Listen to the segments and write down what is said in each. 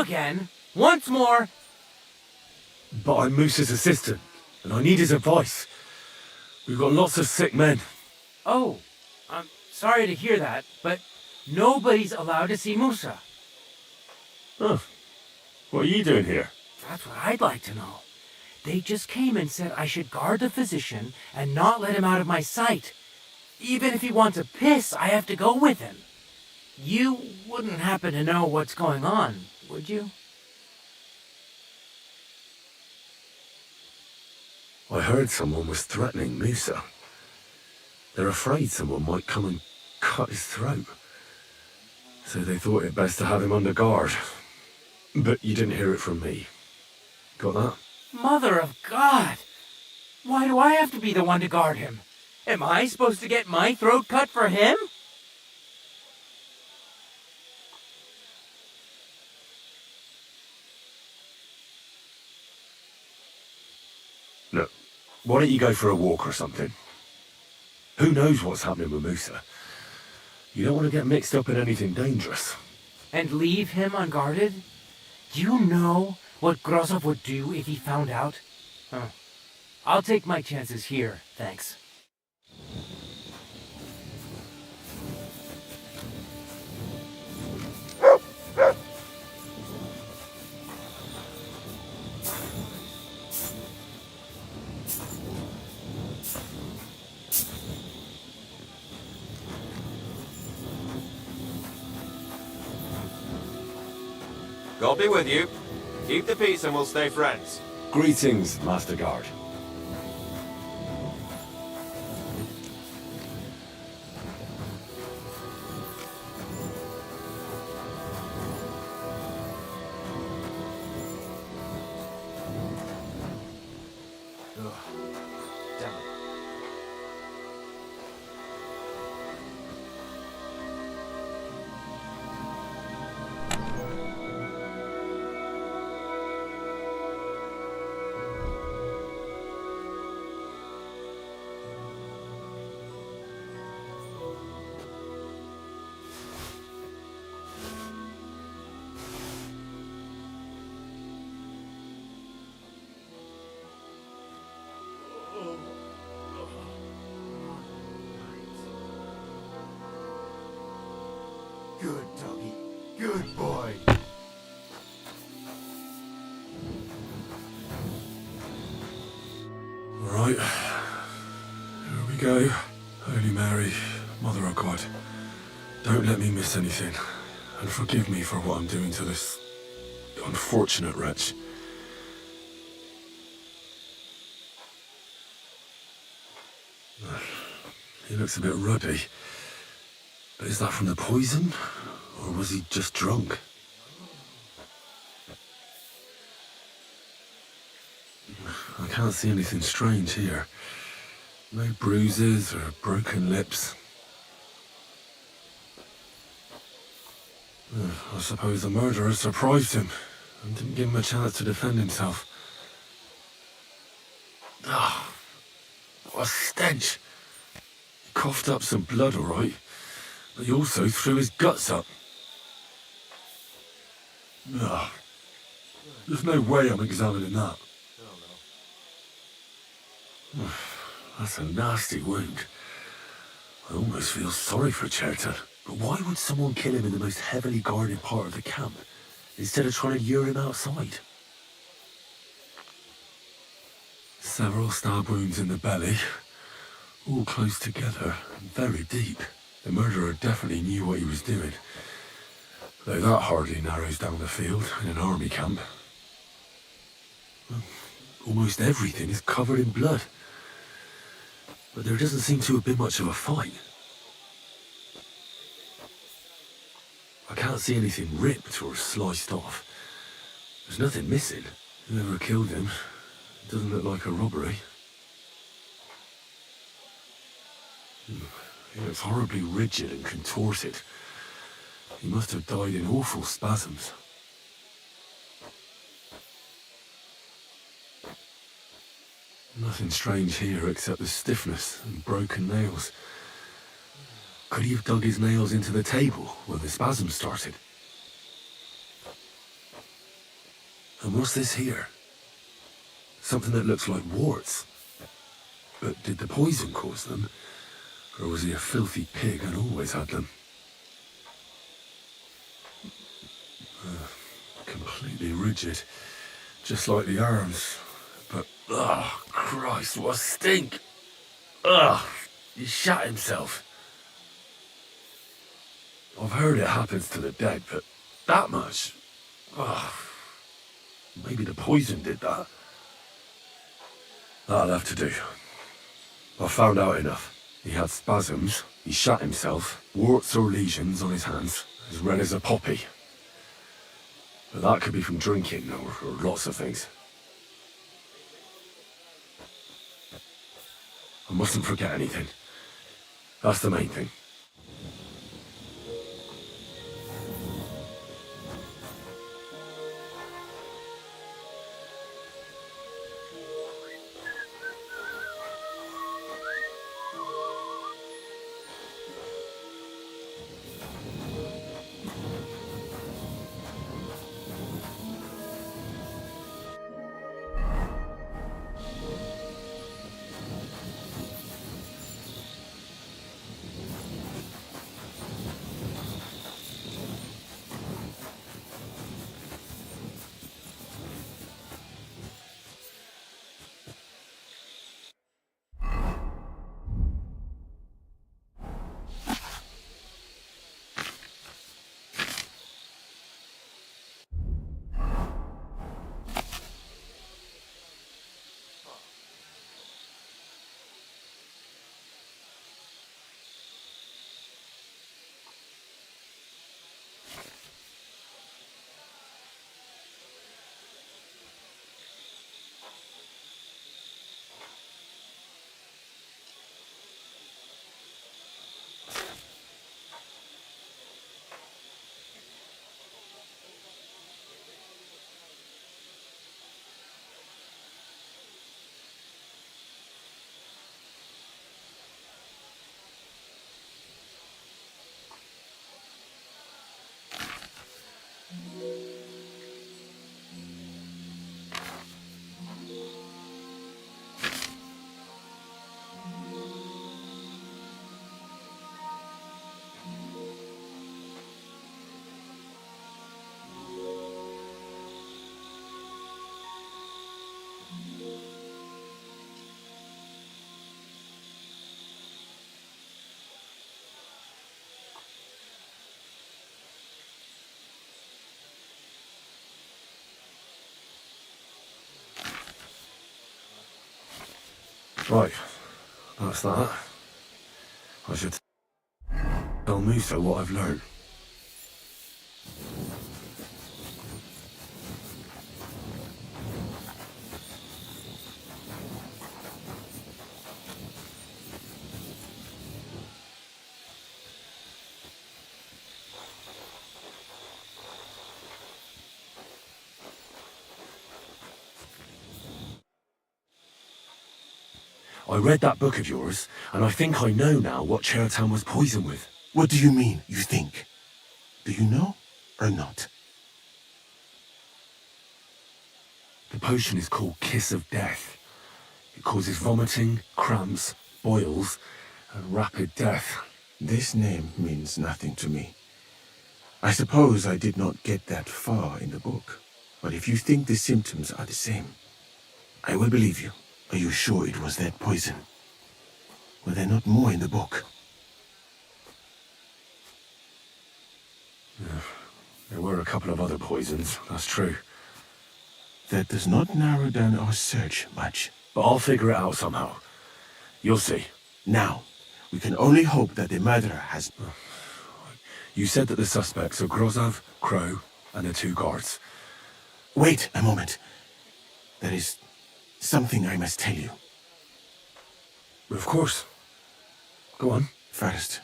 again? Once more? But I'm Musa's assistant, and I need his advice. We've got lots of sick men. Oh, I'm sorry to hear that, but nobody's allowed to see Musa. Huh. What are you doing here? That's what I'd like to know. They just came and said I should guard the physician and not let him out of my sight. Even if he wants a piss, I have to go with him. You wouldn't happen to know what's going on, would you? I heard someone was threatening Musa. They're afraid someone might come and cut his throat. So they thought it best to have him under guard. But you didn't hear it from me. Got that? Mother of God! Why do I have to be the one to guard him? Am I supposed to get my throat cut for him? Look, why don't you go for a walk or something? Who knows what's happening with Musa? You don't want to get mixed up in anything dangerous. And leave him unguarded? Do you know what Grozov would do if he found out? Huh. I'll take my chances here, thanks. God be with you. Keep the peace and we'll stay friends. Greetings, Master Guard. Good doggy. Good boy. Right. Here we go. Holy Mary, Mother of God, don't let me miss anything. And forgive me for what I'm doing to this unfortunate wretch. He looks a bit ruddy. But is that from the poison? Or was he just drunk? I can't see anything strange here. No bruises or broken lips. I suppose the murderer surprised him and didn't give him a chance to defend himself. Ah, what a stench. He coughed up some blood, all right, but he also threw his guts up. Ah, there's no way I'm examining that. That's a nasty wound. I almost feel sorry for Chertan. But why would someone kill him in the most heavily guarded part of the camp, instead of trying to lure him outside? Several stab wounds in the belly, all close together and very deep. The murderer definitely knew what he was doing. Though that hardly narrows down the field in an army camp. Well, almost everything is covered in blood. But there doesn't seem to have been much of a fight. I can't see anything ripped or sliced off. There's nothing missing. Whoever killed him, it doesn't look like a robbery. He looks horribly rigid and contorted. He must have died in awful spasms. Nothing strange here except the stiffness and broken nails. Could he have dug his nails into the table when the spasm started? And what's this here? Something that looks like warts. But did the poison cause them? Or was he a filthy pig and always had them? Completely rigid. Just like the arms. But, Christ, what a stink! He shot himself. I've heard it happens to the dead, but that much? Maybe the poison did that. That'll have to do. I found out enough. He had spasms, he shot himself, warts or lesions on his hands, as red as a poppy. But that could be from drinking, or lots of things. I mustn't forget anything. That's the main thing. Right, that's that. I should tell Musa what I've learned. I read that book of yours, and I think I know now what Chertan was poisoned with. What do you mean, you think? Do you know or not? The potion is called Kiss of Death. It causes vomiting, cramps, boils, and rapid death. This name means nothing to me. I suppose I did not get that far in the book. But if you think the symptoms are the same, I will believe you. Are you sure it was that poison? Were there not more in the book? There were a couple of other poisons, that's true. That does not narrow down our search much. But I'll figure it out somehow. You'll see. Now, we can only hope that the murderer has... You said that the suspects are Grozov, Crow, and the two guards. Wait a moment. There is something I must tell you. Of course. Go on. First,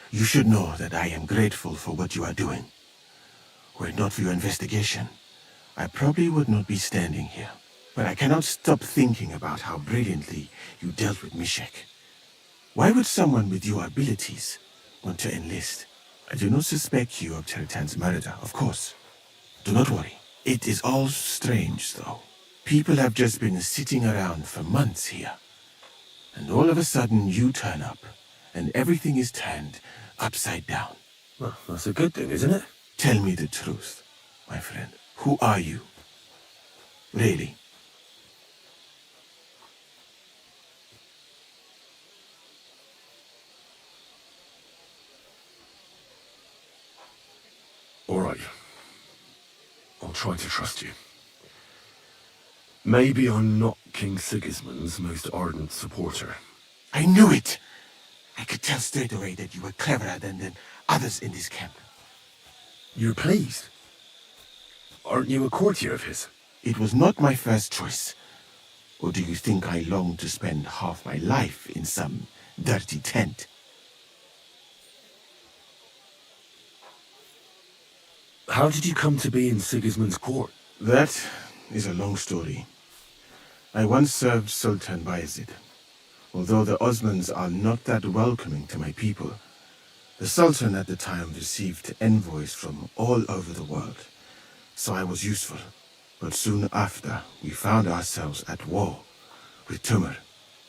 you should know that I am grateful for what you are doing. Were it not for your investigation, I probably would not be standing here. But I cannot stop thinking about how brilliantly you dealt with Mishek. Why would someone with your abilities want to enlist? I do not suspect you of Chertan's murder, of course. Do not worry. It is all strange, though. People have just been sitting around for months here. And all of a sudden you turn up, and everything is turned upside down. Well, that's a good thing, isn't it? Tell me the truth, my friend. Who are you? Really? All right. I'll try to trust you. Maybe I'm not King Sigismund's most ardent supporter. I knew it! I could tell straight away that you were cleverer than others in this camp. You're pleased? Aren't you a courtier of his? It was not my first choice. Or do you think I long to spend half my life in some dirty tent? How did you come to be in Sigismund's court? That is a long story. I once served Sultan Bayezid. Although the Osmans are not that welcoming to my people, the Sultan at the time received envoys from all over the world, so I was useful. But soon after, we found ourselves at war with Timur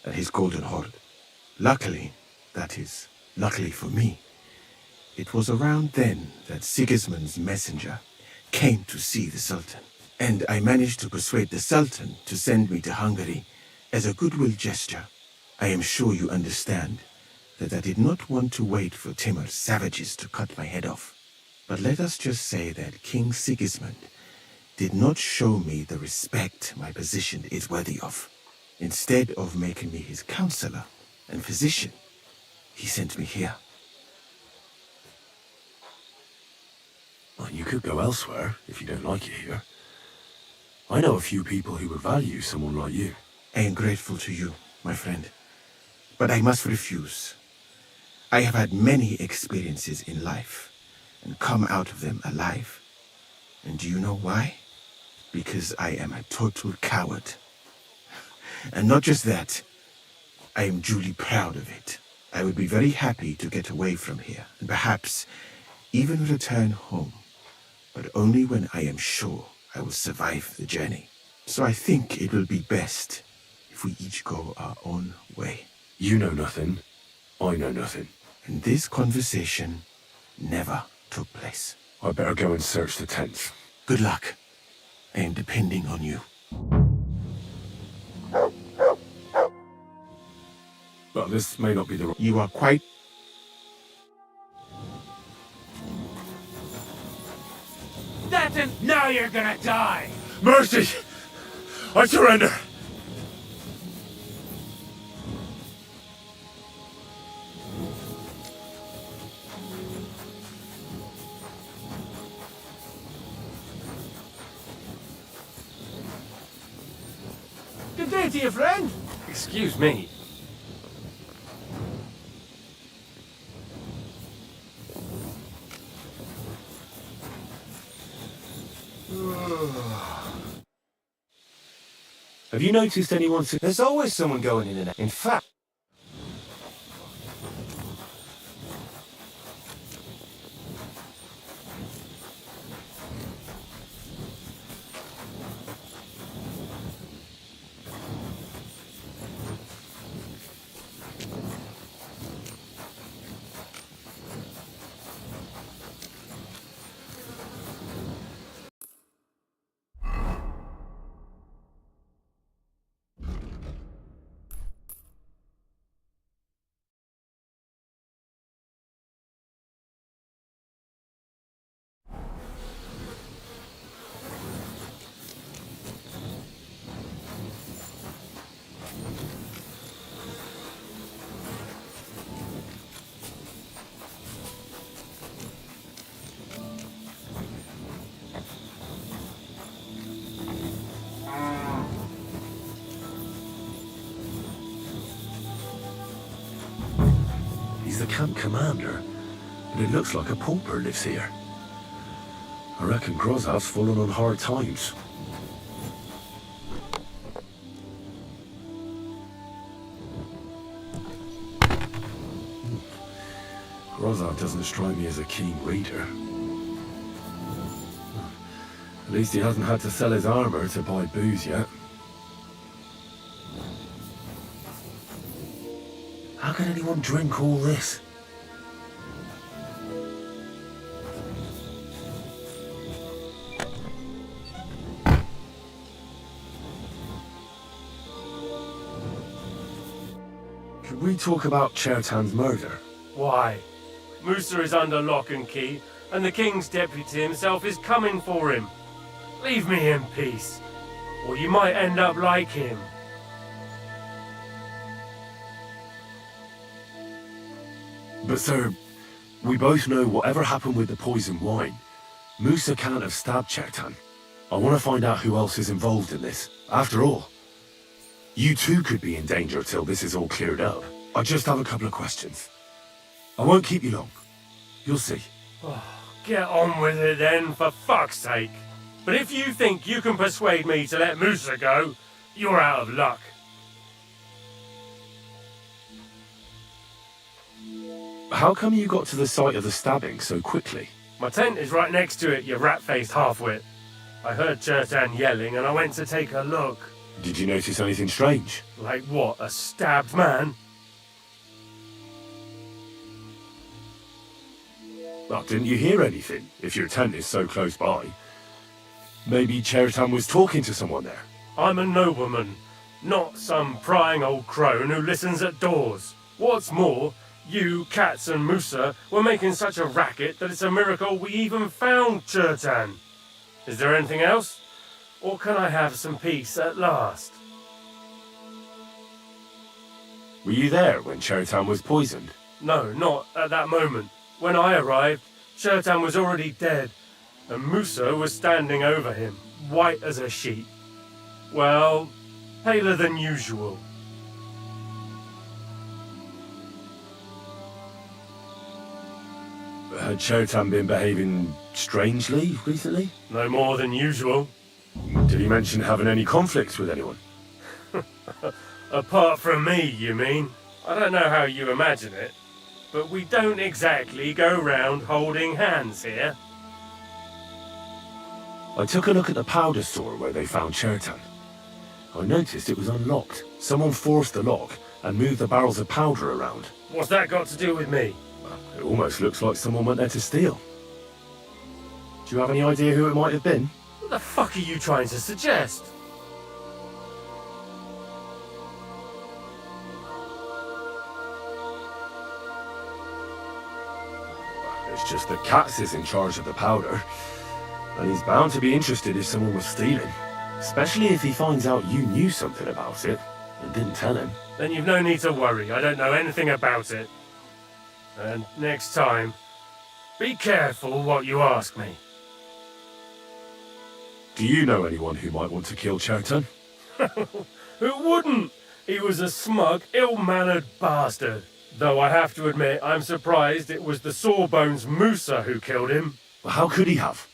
and his Golden Horde. Luckily, that is, luckily for me, it was around then that Sigismund's messenger came to see the Sultan. And I managed to persuade the Sultan to send me to Hungary as a goodwill gesture. I am sure you understand that I did not want to wait for Timur's savages to cut my head off. But let us just say that King Sigismund did not show me the respect my position is worthy of. Instead of making me his counselor and physician, he sent me here. Well, you could go elsewhere if you don't like it here. I know a few people who would value someone like you. I am grateful to you, my friend. But I must refuse. I have had many experiences in life and come out of them alive. And do you know why? Because I am a total coward. And not just that, I am duly proud of it. I would be very happy to get away from here and perhaps even return home, but only when I am sure I will survive the journey. So I think it will be best if we each go our own way. You know nothing. I know nothing. And this conversation never took place. I better go and search the tents. Good luck. I am depending on you. But this may not be the... You are quite... Stanton, now you're gonna die! Mercy! I surrender! Good day to you, friend. Excuse me. Have you noticed anyone... There's always someone going in and out. In fact... He's the camp commander, but it looks like a pauper lives here. I reckon Grozav's fallen on hard times. Grozav doesn't strike me as a keen reader. At least he hasn't had to sell his armor to buy booze yet. How can anyone drink all this? Could we talk about Chertan's murder? Why? Musa is under lock and key, and the king's deputy himself is coming for him. Leave me in peace, or you might end up like him. But sir, we both know whatever happened with the poison wine, Musa can't have stabbed Chertan. I want to find out who else is involved in this. After all, you too could be in danger till this is all cleared up. I just have a couple of questions. I won't keep you long. You'll see. Oh, get on with it then, for fuck's sake. But if you think you can persuade me to let Musa go, you're out of luck. How come you got to the site of the stabbing so quickly? My tent is right next to it, you rat-faced half-wit. I heard Chertan yelling and I went to take a look. Did you notice anything strange? Like what, a stabbed man? Well, didn't you hear anything, if your tent is so close by? Maybe Chertan was talking to someone there. I'm a nobleman, not some prying old crone who listens at doors. What's more, you, Katz and Musa were making such a racket that it's a miracle we even found Chertan. Is there anything else? Or can I have some peace at last? Were you there when Chertan was poisoned? No, not at that moment. When I arrived, Chertan was already dead, and Musa was standing over him, white as a sheet. Well, paler than usual. Had Chertan been behaving strangely recently? No more than usual. Did he mention having any conflicts with anyone? Apart from me, you mean? I don't know how you imagine it, but we don't exactly go round holding hands here. I took a look at the powder store where they found Chertan. I noticed it was unlocked. Someone forced the lock and moved the barrels of powder around. What's that got to do with me? It almost looks like someone went there to steal. Do you have any idea who it might have been? What the fuck are you trying to suggest? It's just that Katz is in charge of the powder, and he's bound to be interested if someone was stealing. Especially if he finds out you knew something about it and didn't tell him. Then you've no need to worry, I don't know anything about it. And next time, be careful what you ask me. Do you know anyone who might want to kill Chertan? Who wouldn't? He was a smug, ill-mannered bastard. Though I have to admit, I'm surprised it was the Sawbones Musa who killed him. Well, how could he have?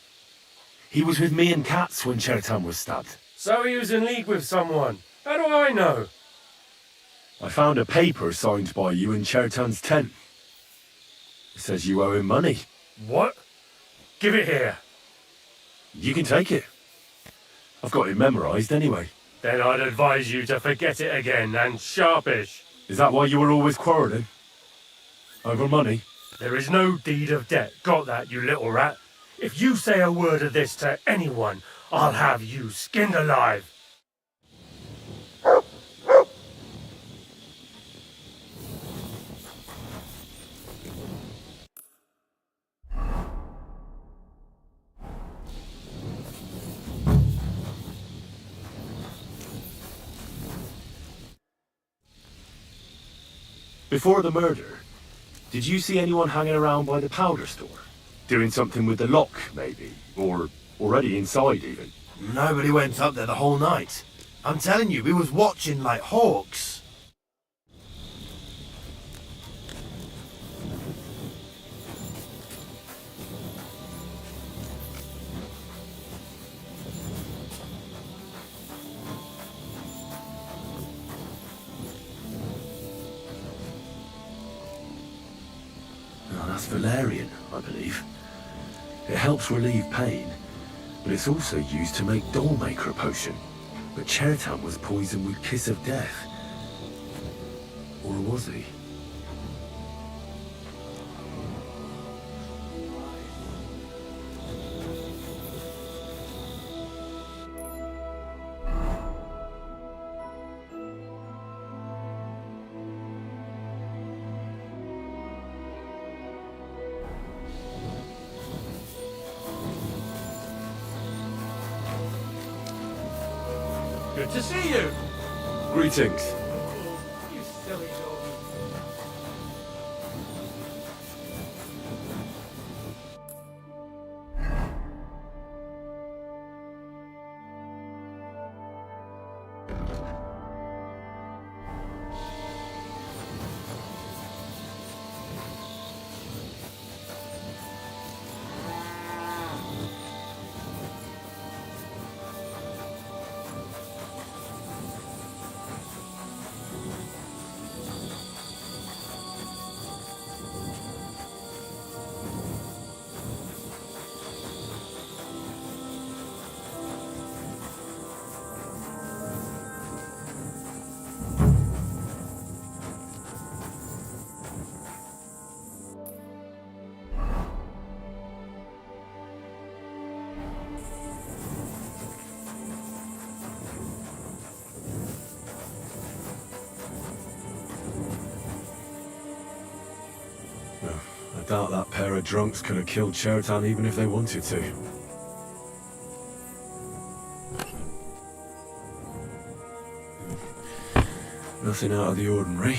He was with me and Katz when Chertan was stabbed. So he was in league with someone. How do I know? I found a paper signed by you in Chertan's tent. It says you owe him money. What? Give it here. You can take it. I've got it memorized anyway. Then I'd advise you to forget it again, and sharpish. Is that why you were always quarrelling? Over money? There is no deed of debt. Got that, you little rat? If you say a word of this to anyone, I'll have you skinned alive. Before the murder, did you see anyone hanging around by the powder store? Doing something with the lock, maybe? Or already inside, even? Nobody went up there the whole night. I'm telling you, we was watching like hawks. Oh, that's valerian, I believe. It helps relieve pain, but it's also used to make Dollmaker potion. But Chertan was poisoned with Kiss of Death. Or was he? Good to see you. Greetings. You silly dog. I doubt that pair of drunks could have killed Chertan even if they wanted to. Nothing out of the ordinary.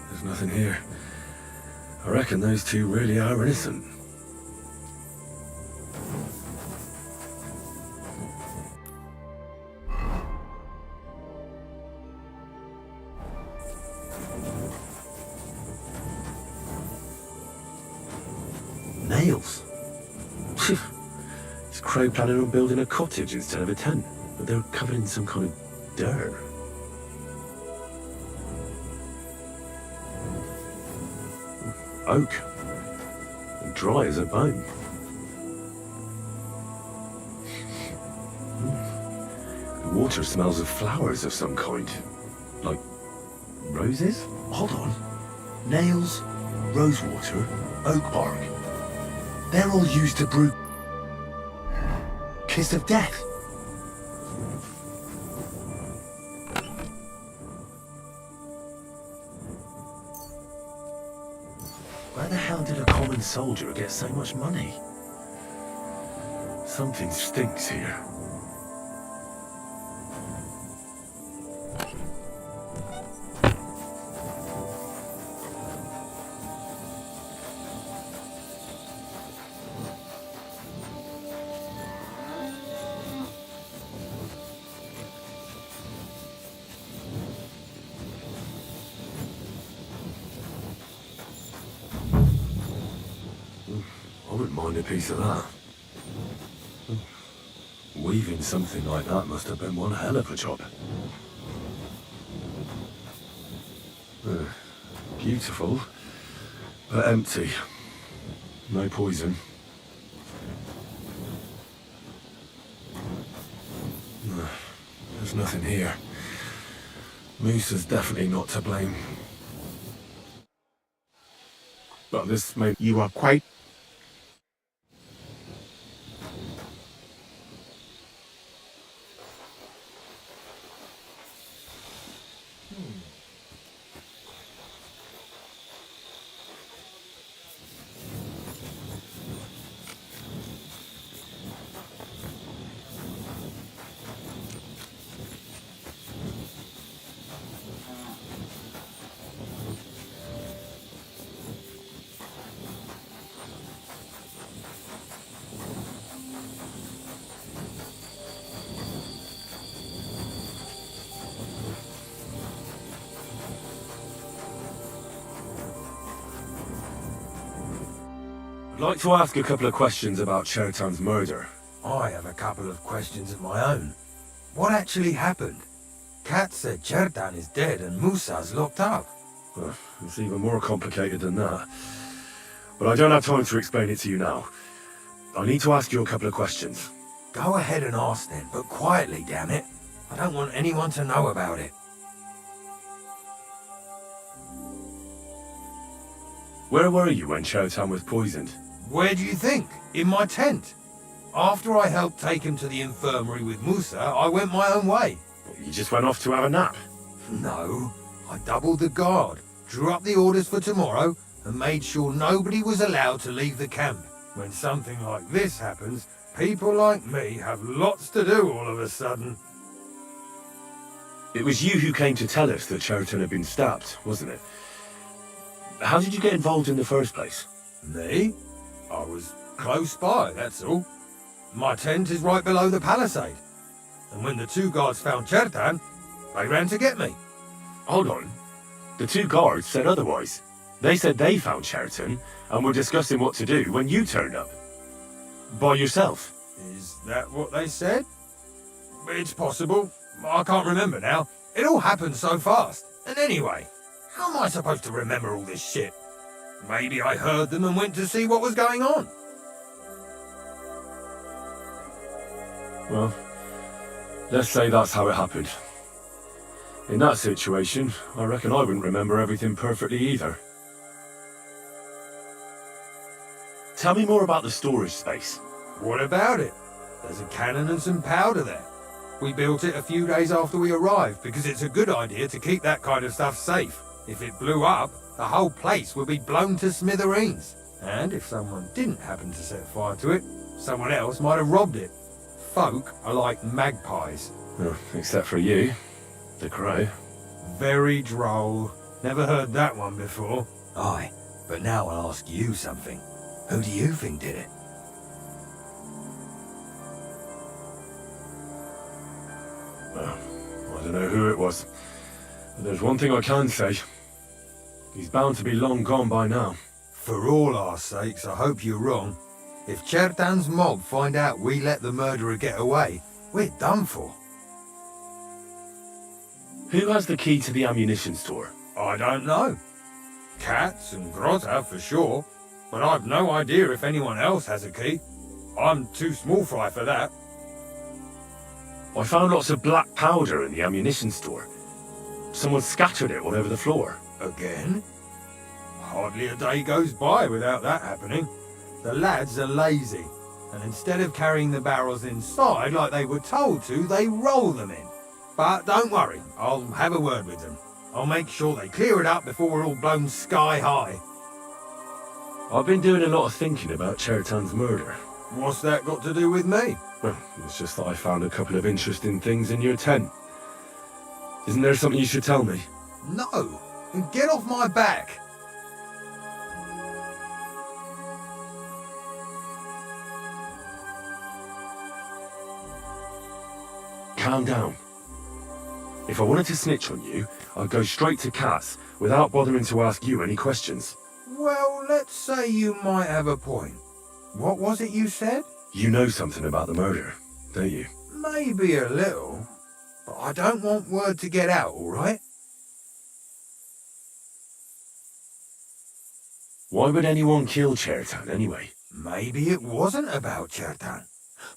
There's nothing here. I reckon those two really are innocent. Nails? Is Crow planning on building a cottage instead of a tent? But they're covered in some kind of dirt. Oak. And dry as a bone. The water smells of flowers of some kind. Like roses? Hold on. Nails, rosewater, oak bark. They're all used to brew Kiss of Death. Where the hell did a common soldier get so much money? Something stinks here. I wouldn't mind a piece of that. Weaving something like that must have been one hell of a job. Beautiful, but empty. No poison. There's nothing here. Musa's definitely not to blame. But this may... You are quite... I'd like to ask a couple of questions about Chertan's murder. I have a couple of questions of my own. What actually happened? Katz said Chertan is dead and Musa's locked up. Well, it's even more complicated than that. But I don't have time to explain it to you now. I need to ask you a couple of questions. Go ahead and ask then, but quietly, damn it. I don't want anyone to know about it. Where were you when Chertan was poisoned? Where do you think? In my tent. After I helped take him to the infirmary with Musa, I went my own way. You just went off to have a nap? No, I doubled the guard, drew up the orders for tomorrow, and made sure nobody was allowed to leave the camp. When something like this happens, people like me have lots to do all of a sudden. It was you who came to tell us that Chertan had been stabbed, wasn't it? How did you get involved in the first place? Me? I was close by, that's all. My tent is right below the palisade. And when the two guards found Chertan, they ran to get me. Hold on. The two guards said otherwise. They said they found Chertan and were discussing what to do when you turned up. By yourself. Is that what they said? It's possible. I can't remember now. It all happened so fast. And anyway, how am I supposed to remember all this shit? Maybe I heard them and went to see what was going on. Well, let's say that's how it happened. In that situation, I reckon I wouldn't remember everything perfectly either. Tell me more about the storage space. What about it? There's a cannon and some powder there. We built it a few days after we arrived because it's a good idea to keep that kind of stuff safe. If it blew up, the whole place would be blown to smithereens. And if someone didn't happen to set fire to it, someone else might have robbed it. Folk are like magpies. Oh, except for you, the crow. Very droll. Never heard that one before. Aye, but now I'll ask you something. Who do you think did it? Well, I don't know who it was. But there's one thing I can say. He's bound to be long gone by now. For all our sakes, I hope you're wrong. If Chertan's mob find out we let the murderer get away, we're done for. Who has the key to the ammunition store? I don't know. Katz and Grozha for sure, but I've no idea if anyone else has a key. I'm too small fry for that. I found lots of black powder in the ammunition store. Someone scattered it all over the floor. Again? Hardly a day goes by without that happening. The lads are lazy, and instead of carrying the barrels inside like they were told to, they roll them in. But don't worry, I'll have a word with them. I'll make sure they clear it up before we're all blown sky high. I've been doing a lot of thinking about Chertan's murder. What's that got to do with me? Well, it's just that I found a couple of interesting things in your tent. Isn't there something you should tell me? No, and get off my back. Calm down. If I wanted to snitch on you, I'd go straight to Katz without bothering to ask you any questions. Well, let's say you might have a point. What was it you said? You know something about the murder, don't you? Maybe a little, but I don't want word to get out, all right? Why would anyone kill Chertan anyway? Maybe it wasn't about Chertan.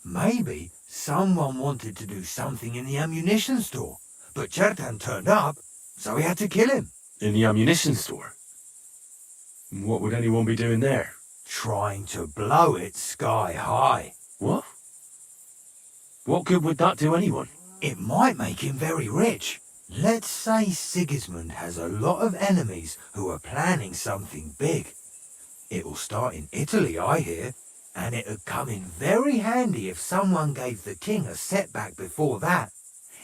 Maybe someone wanted to do something in the ammunition store, but Chertan turned up, so we had to kill him. In the ammunition store? What would anyone be doing there? Trying to blow it sky high. What? What good would that do anyone? It might make him very rich. Let's say Sigismund has a lot of enemies who are planning something big. It'll start in Italy, I hear, and it'd come in very handy if someone gave the king a setback before that.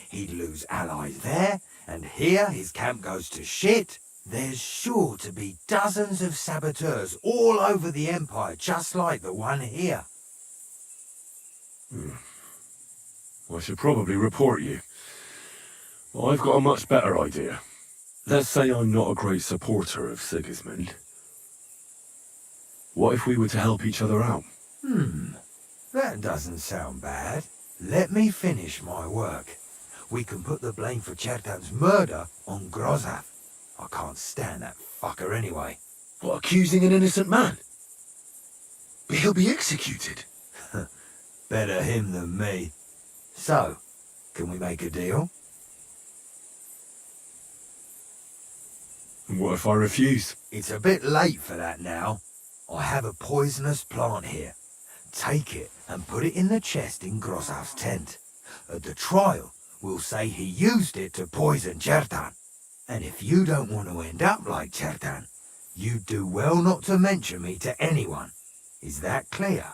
He'd lose allies there, and here his camp goes to shit. There's sure to be dozens of saboteurs all over the empire, just like the one here. I should probably report you. I've got a much better idea. Let's say I'm not a great supporter of Sigismund. What if we were to help each other out? That doesn't sound bad. Let me finish my work. We can put the blame for Chertan's murder on Grozha. I can't stand that fucker anyway. What, accusing an innocent man? But he'll be executed. Better him than me. So, can we make a deal? And what if I refuse? It's a bit late for that now. I have a poisonous plant here. Take it and put it in the chest in Grossow's tent. At the trial, we'll say he used it to poison Chertan. And if you don't want to end up like Chertan, you do well not to mention me to anyone. Is that clear?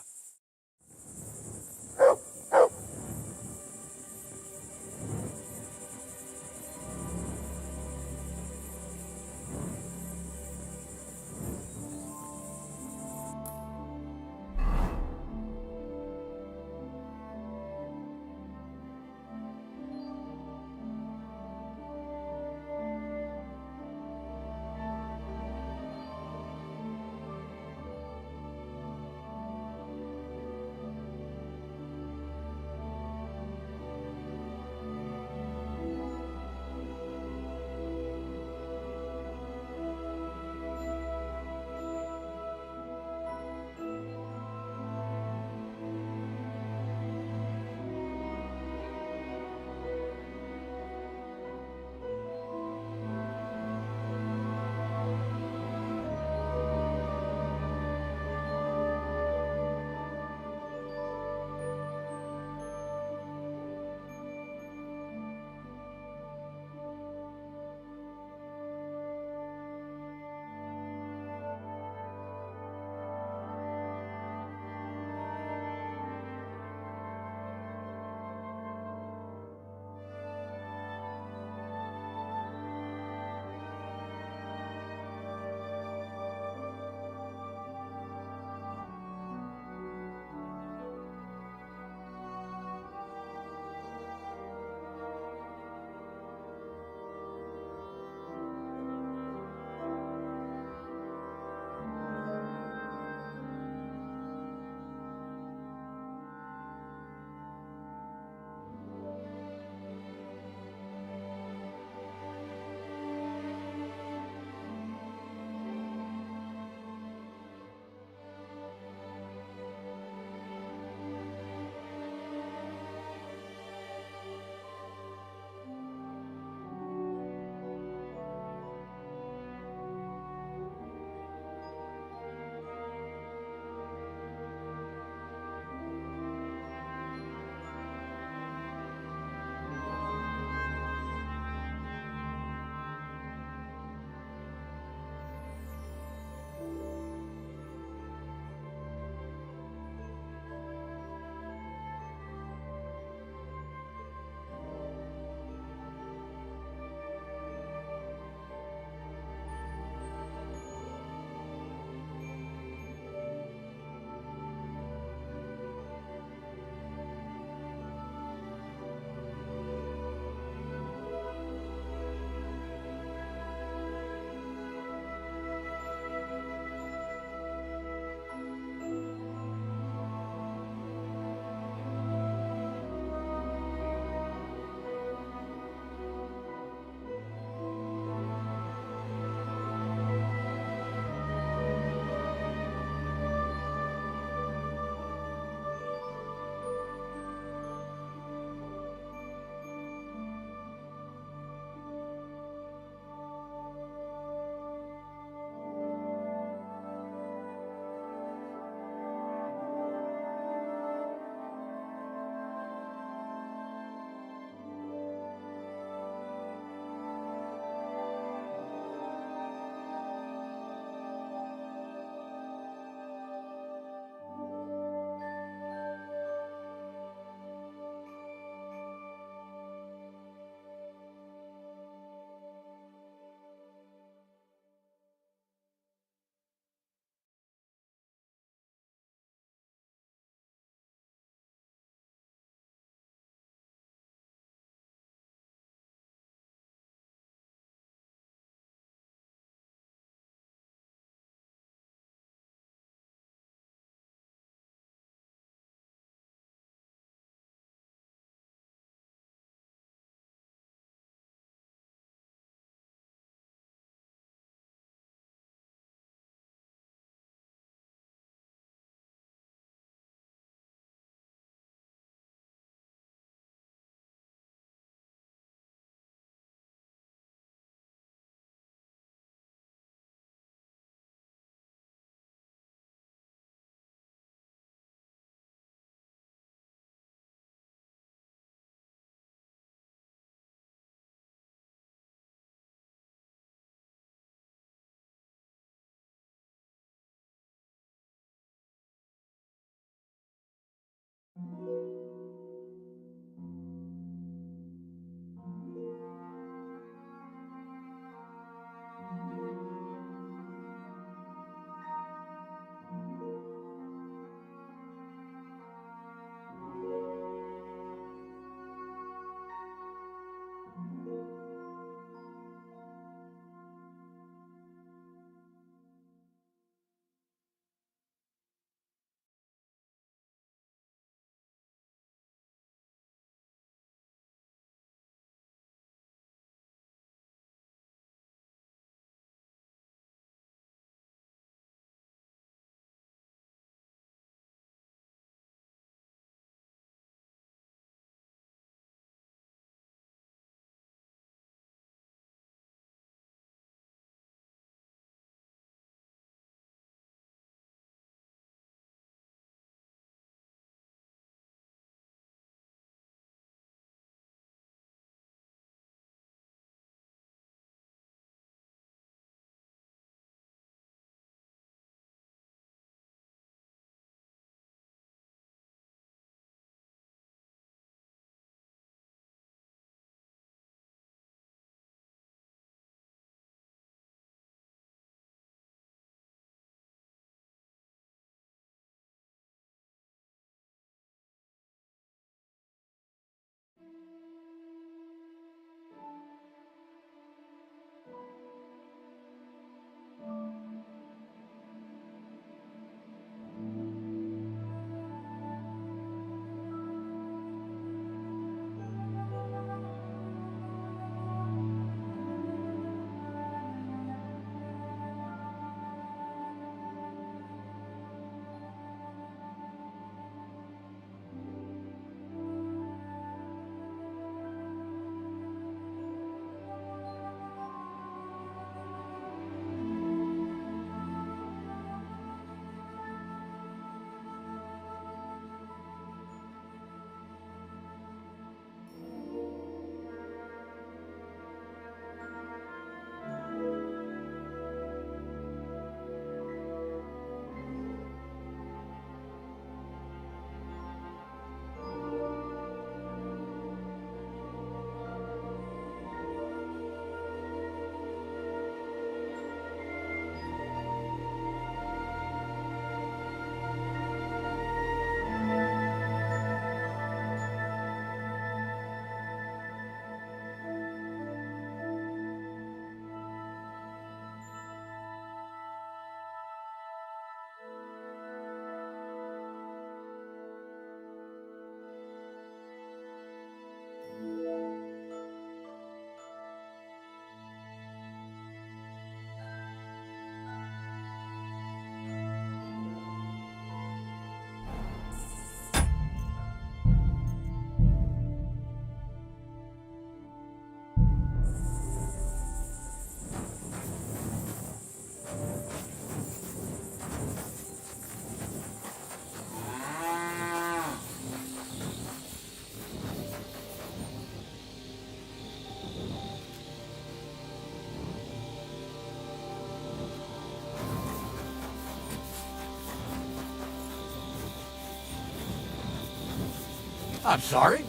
I'm sorry?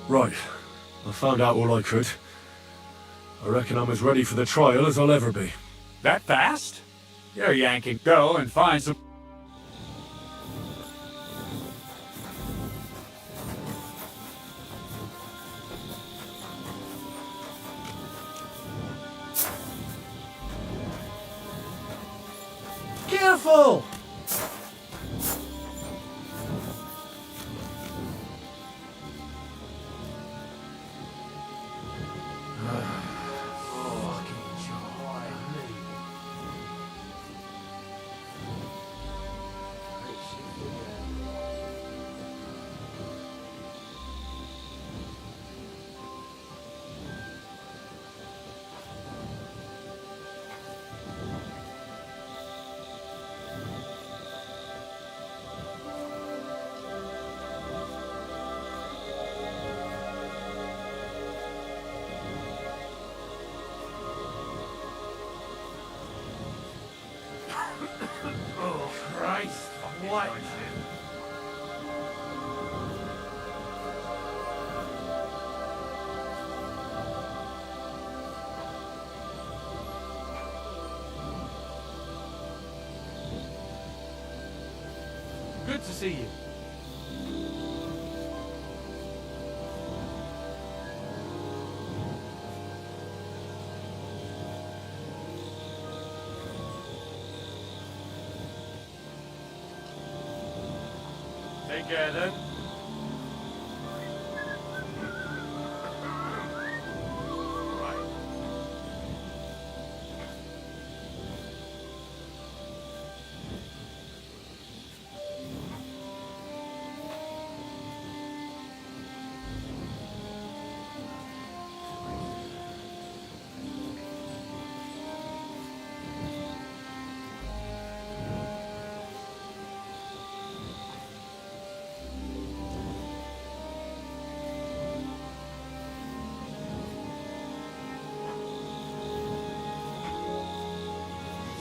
Right. I found out all I could. I reckon I'm as ready for the trial as I'll ever be. That fast? You're yanking. Go and find some... Careful! Oh, Christ. What? Good to see you. Take care then.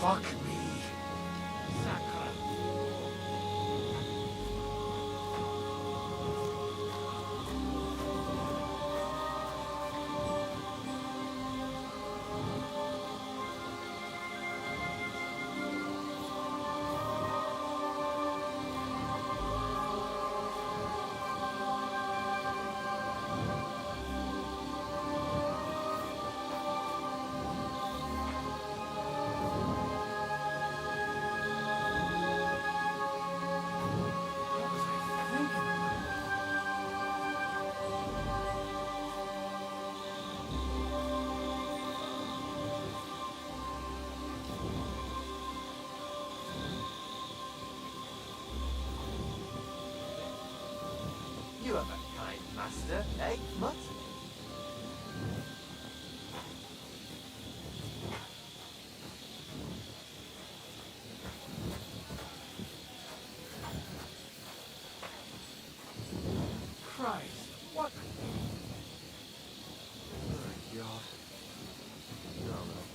Fuck me. You have a kind master, eh, Mutt? Christ, what? Oh, God. No, no.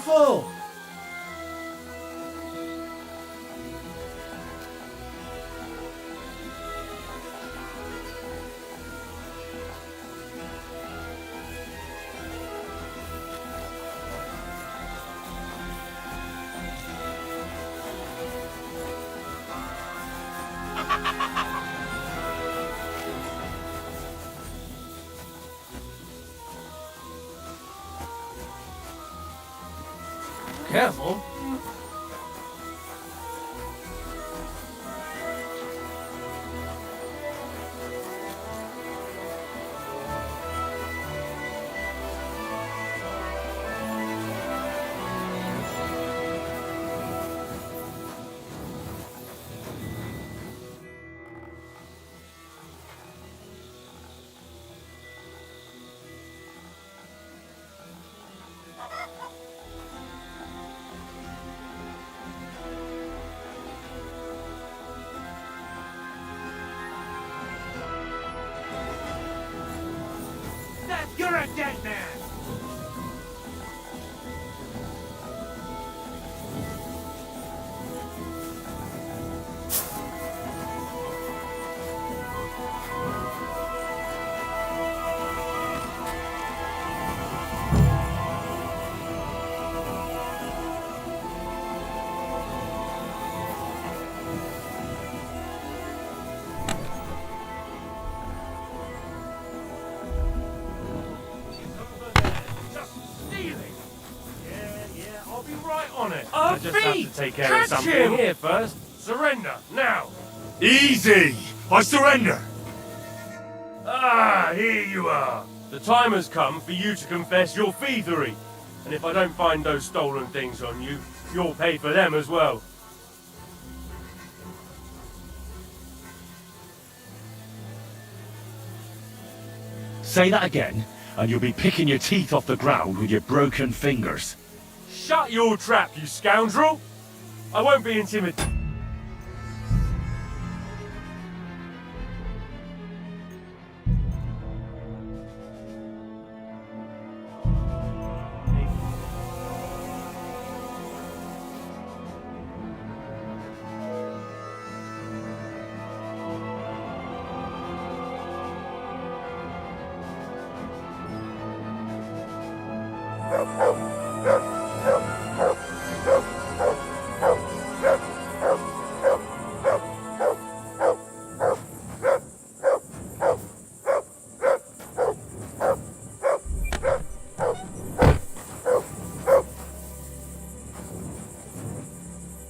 Careful! Careful. You're a dead man! I'll be right on it. Our I just have feet! to take care Catch of something him! here first. Surrender, now! Easy! I surrender! Ah, here you are. The time has come for you to confess your thievery. And if I don't find those stolen things on you, you'll pay for them as well. Say that again, and you'll be picking your teeth off the ground with your broken fingers. Shut your trap, you scoundrel! I won't be intimidated.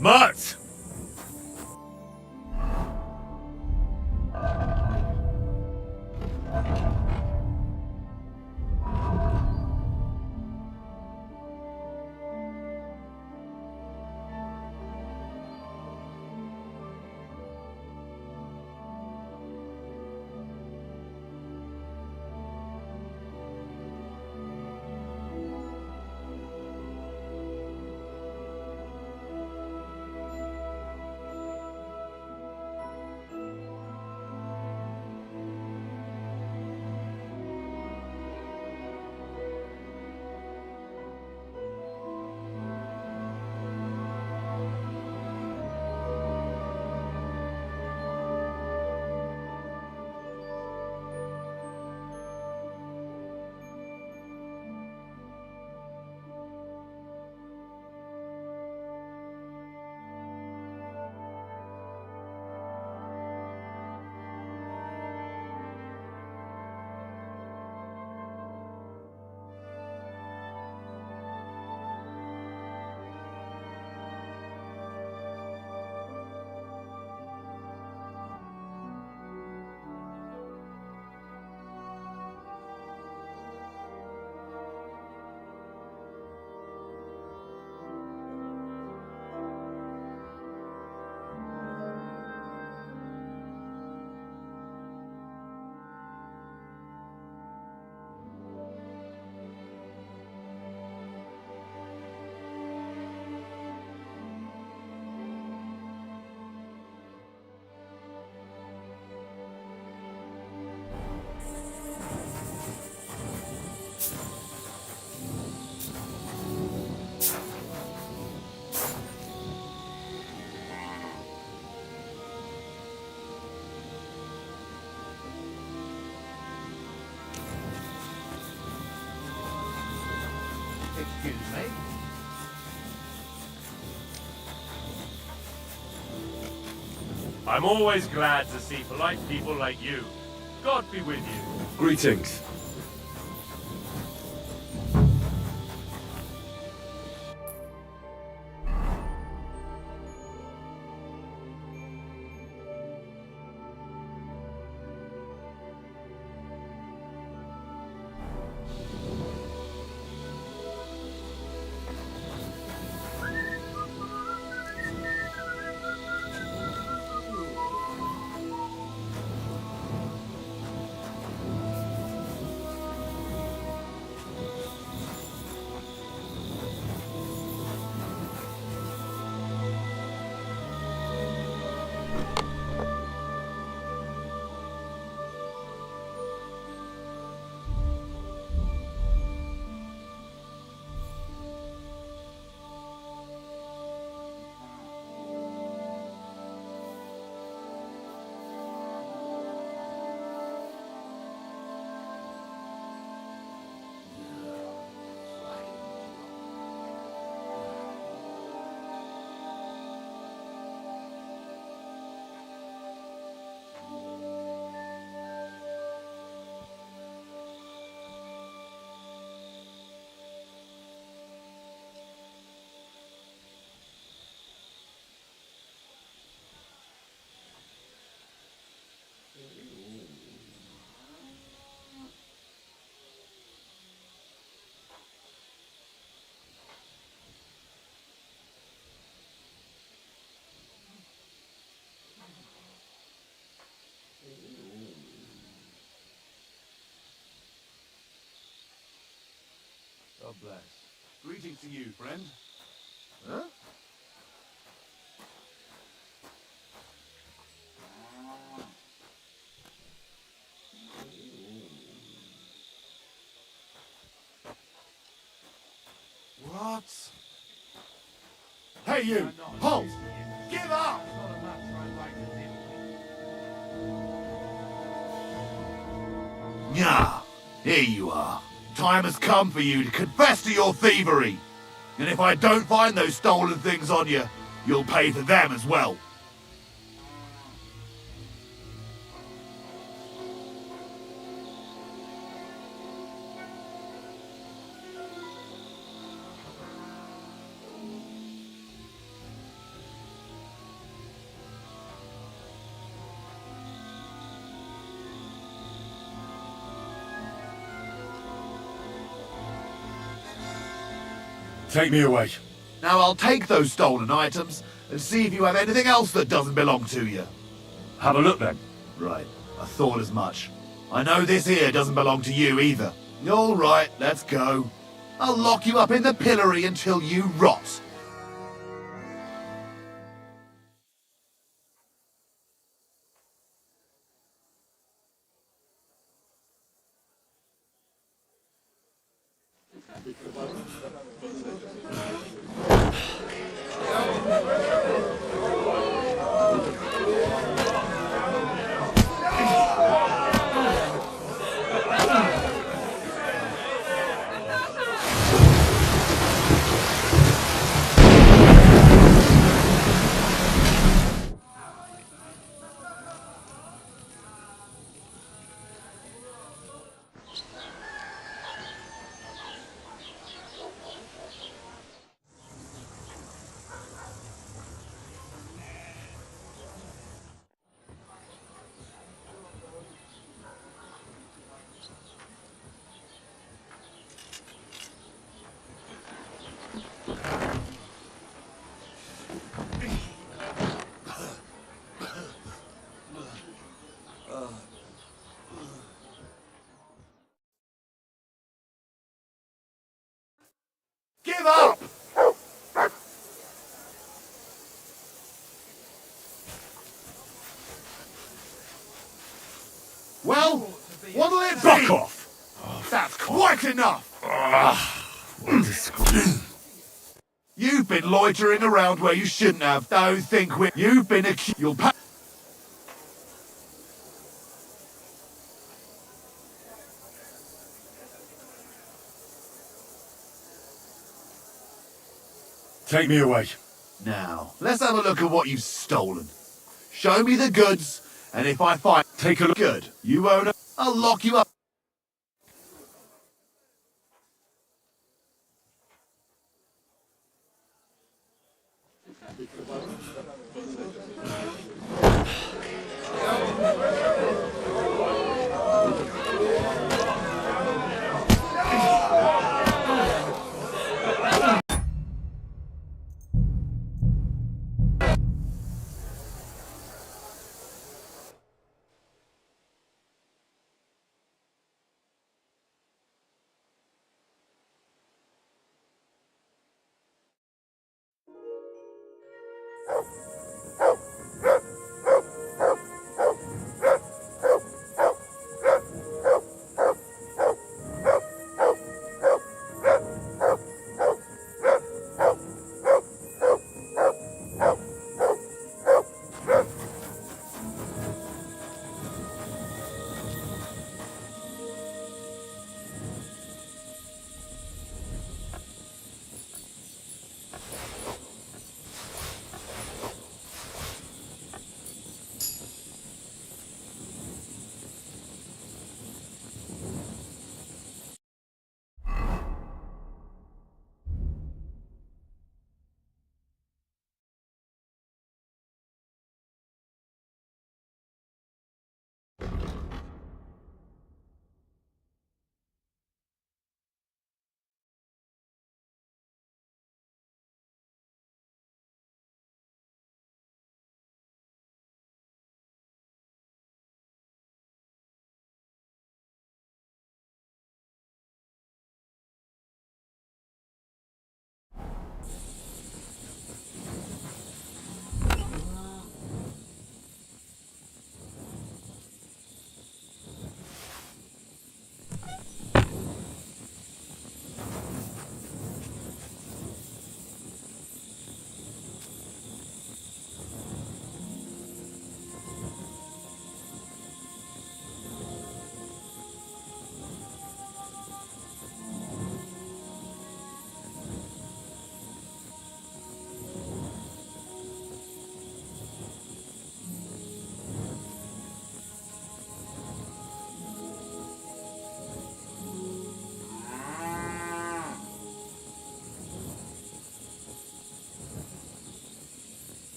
Mutt! I'm always glad to see polite people like you. God be with you. Greetings. God bless. Greetings to you, friend. Huh? What? Hey, you! Halt! Give up! Nyah! Here you are. Time has come for you to confess to your thievery. And if I don't find those stolen things on you, you'll pay for them as well. Take me away. Now I'll take those stolen items and see if you have anything else that doesn't belong to you. Have a look then. Right, I thought as much. I know this here doesn't belong to you either. All right, let's go. I'll lock you up in the pillory until you rot. Give up! Well, what'll it be? Back off! That's quite enough! You've been loitering around where you shouldn't have. Don't think you've been accused. You'll pay. Take me away. Now, let's have a look at what you've stolen. Show me the goods, and if I find Take a look. good, you own it, I'll lock you up.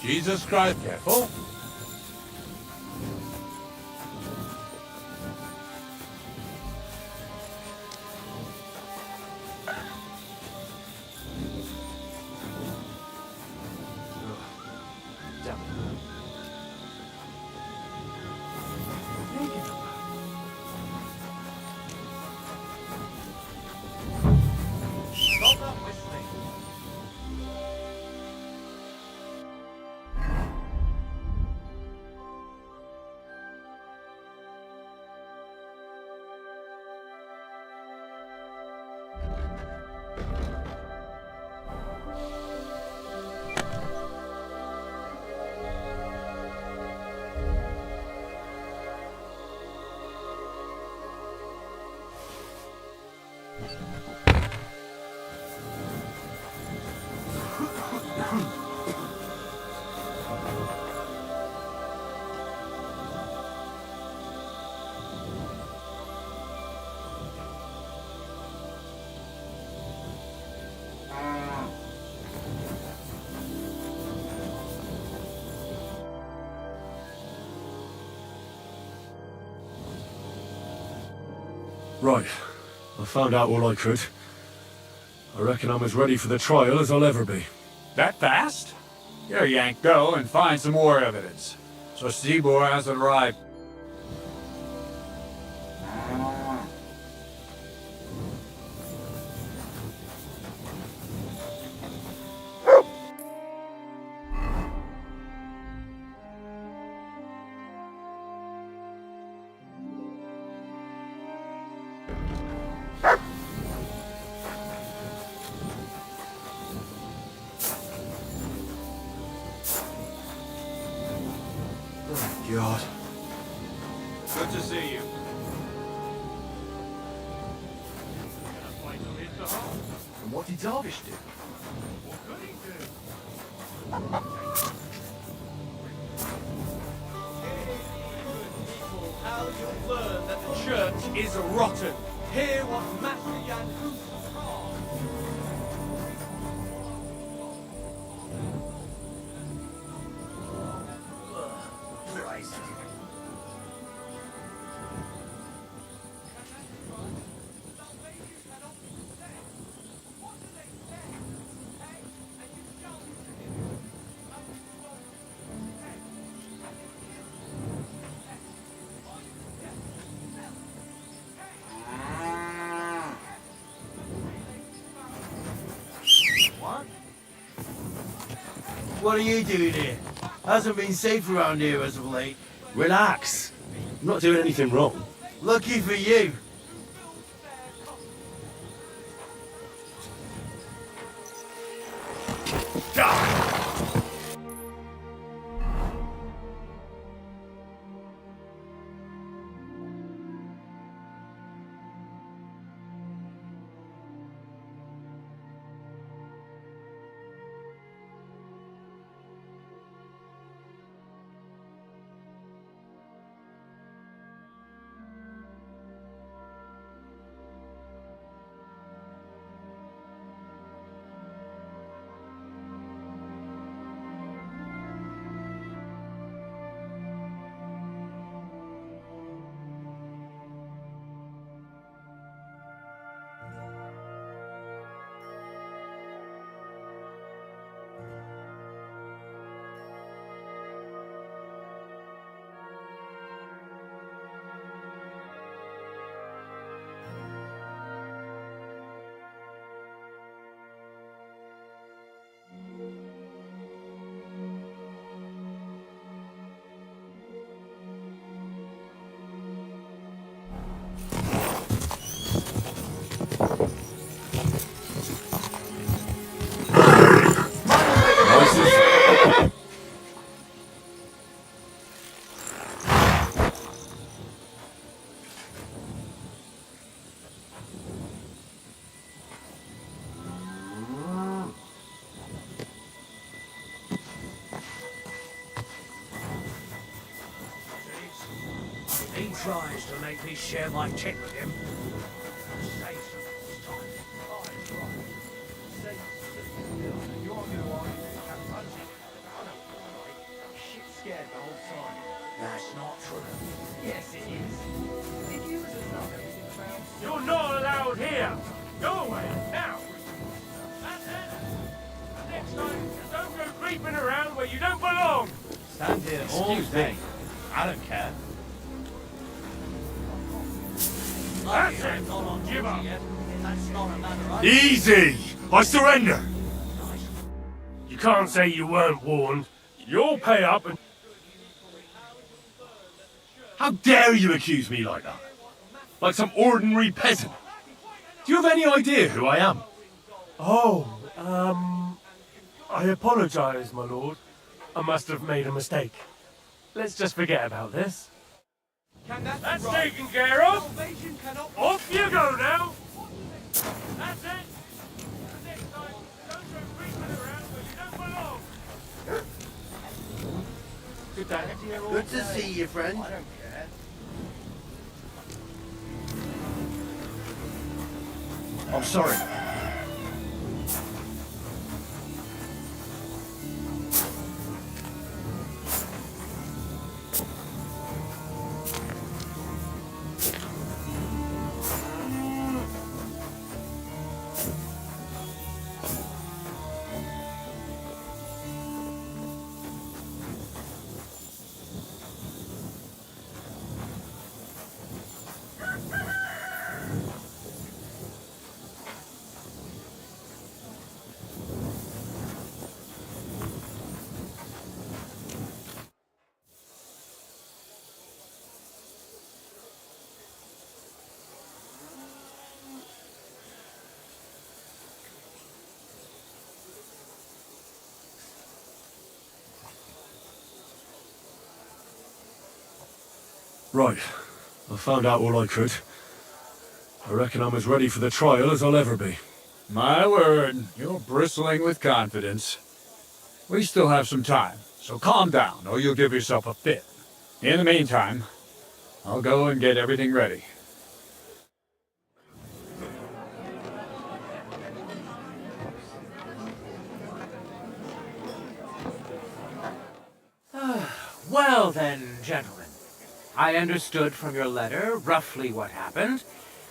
Jesus Christ, careful. Right. I found out all I could. I reckon I'm as ready for the trial as I'll ever be. That fast? Here, Yank, go and find some more evidence. So Seymour hasn't arrived. God. Good to see you. And what did Darvish do? How you'll learn that the church is rotten. Hear what Master Jan What are you doing here? Hasn't been safe around here as of late. Relax. I'm not doing anything wrong. Lucky for you. He tries to make me share my check with him. That's not true. Yes, it is. Did you know everything about? You're not allowed here! Go away, now! That's it! Next time, don't go creeping around where you don't belong! Stand here all day. I don't care. That's it! Give up! That's not a matter of... Easy! I surrender! You can't say you weren't warned. You'll pay up and... How dare you accuse me like that? Like some ordinary peasant? Do you have any idea who I am? Oh, I apologize, my lord. I must have made a mistake. Let's just forget about this. That's taken care of! Off you go now! That's it! Next time, don't go creeping around where you don't belong! Good day. Good to see you, friend. I don't care. I'm sorry. Right. I found out all I could. I reckon I'm as ready for the trial as I'll ever be. My word, you're bristling with confidence. We still have some time, so calm down or you'll give yourself a fit. In the meantime, I'll go and get everything ready. Well then, gentlemen. I understood from your letter roughly what happened,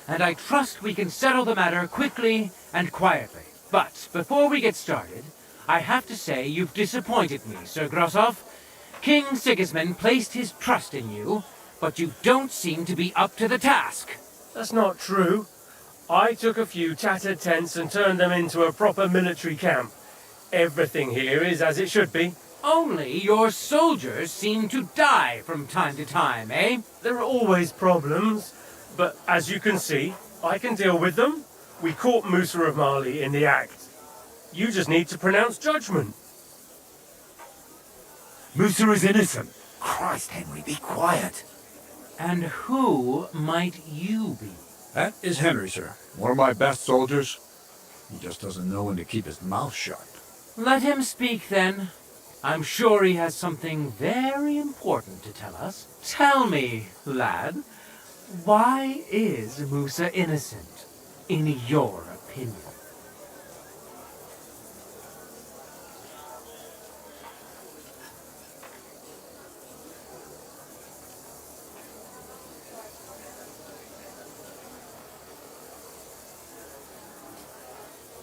and I trust we can settle the matter quickly and quietly. But before we get started, I have to say you've disappointed me, Sir Grossoff. King Sigismund placed his trust in you, but you don't seem to be up to the task. That's not true. I took a few tattered tents and turned them into a proper military camp. Everything here is as it should be. Only your soldiers seem to die from time to time, eh? There are always problems, but as you can see, I can deal with them. We caught Musa of Mali in the act. You just need to pronounce judgment. Musa is innocent. Christ, Henry, be quiet. And who might you be? That is Henry, sir. One of my best soldiers. He just doesn't know when to keep his mouth shut. Let him speak then. I'm sure he has something very important to tell us. Tell me, lad, why is Musa innocent, in your opinion?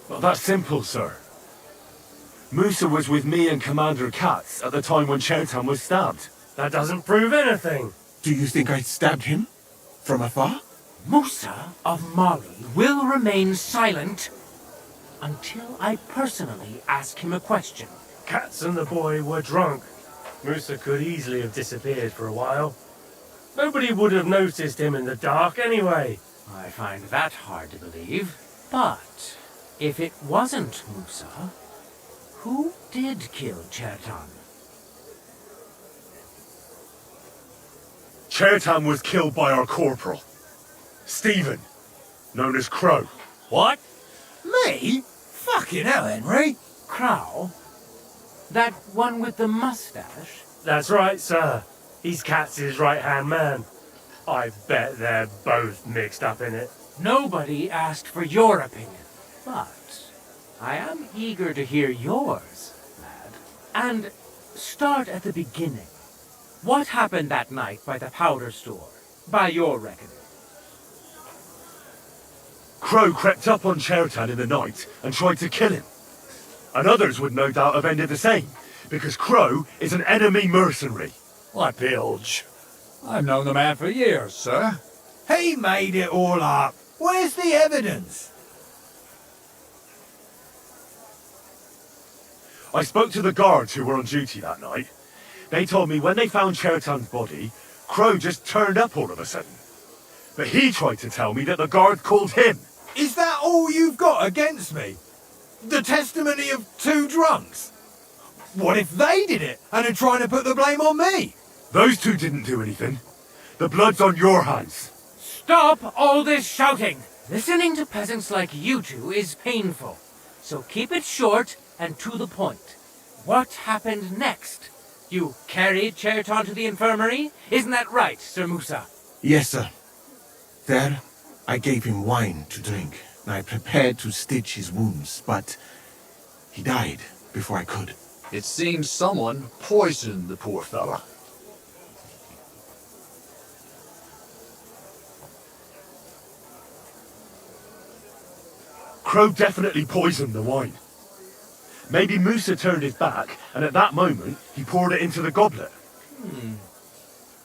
Well, that's simple, sir. Musa was with me and Commander Katz at the time when Chertan was stabbed. That doesn't prove anything. Do you think I stabbed him? From afar? Musa of Mali will remain silent until I personally ask him a question. Katz and the boy were drunk. Musa could easily have disappeared for a while. Nobody would have noticed him in the dark anyway. I find that hard to believe. But if it wasn't Musa, who did kill Chertan? Chertan was killed by our corporal, Stephen, known as Crow. What? Me? Fucking hell, Henry. Crow? That one with the mustache? That's right, sir. He's Katz's right-hand man. I bet they're both mixed up in it. Nobody asked for your opinion, but I am eager to hear yours, lad. And start at the beginning. What happened that night by the powder store, by your reckoning? Crow crept up on Chertan in the night and tried to kill him. And others would no doubt have ended the same, because Crow is an enemy mercenary. What bilge? I've known the man for years, sir. He made it all up. Where's the evidence? I spoke to the guards who were on duty that night. They told me when they found Chertan's body, Crow just turned up all of a sudden. But he tried to tell me that the guard called him. Is that all you've got against me? The testimony of two drunks? What if they did it and are trying to put the blame on me? Those two didn't do anything. The blood's on your hands. Stop all this shouting! Listening to peasants like you two is painful. So keep it short and to the point. What happened next? You carried Chertan to the infirmary? Isn't that right, Sir Musa? Yes, sir. There, I gave him wine to drink, and I prepared to stitch his wounds, but he died before I could. It seems someone poisoned the poor fella. Crow definitely poisoned the wine. Maybe Musa turned his back, and at that moment, he poured it into the goblet.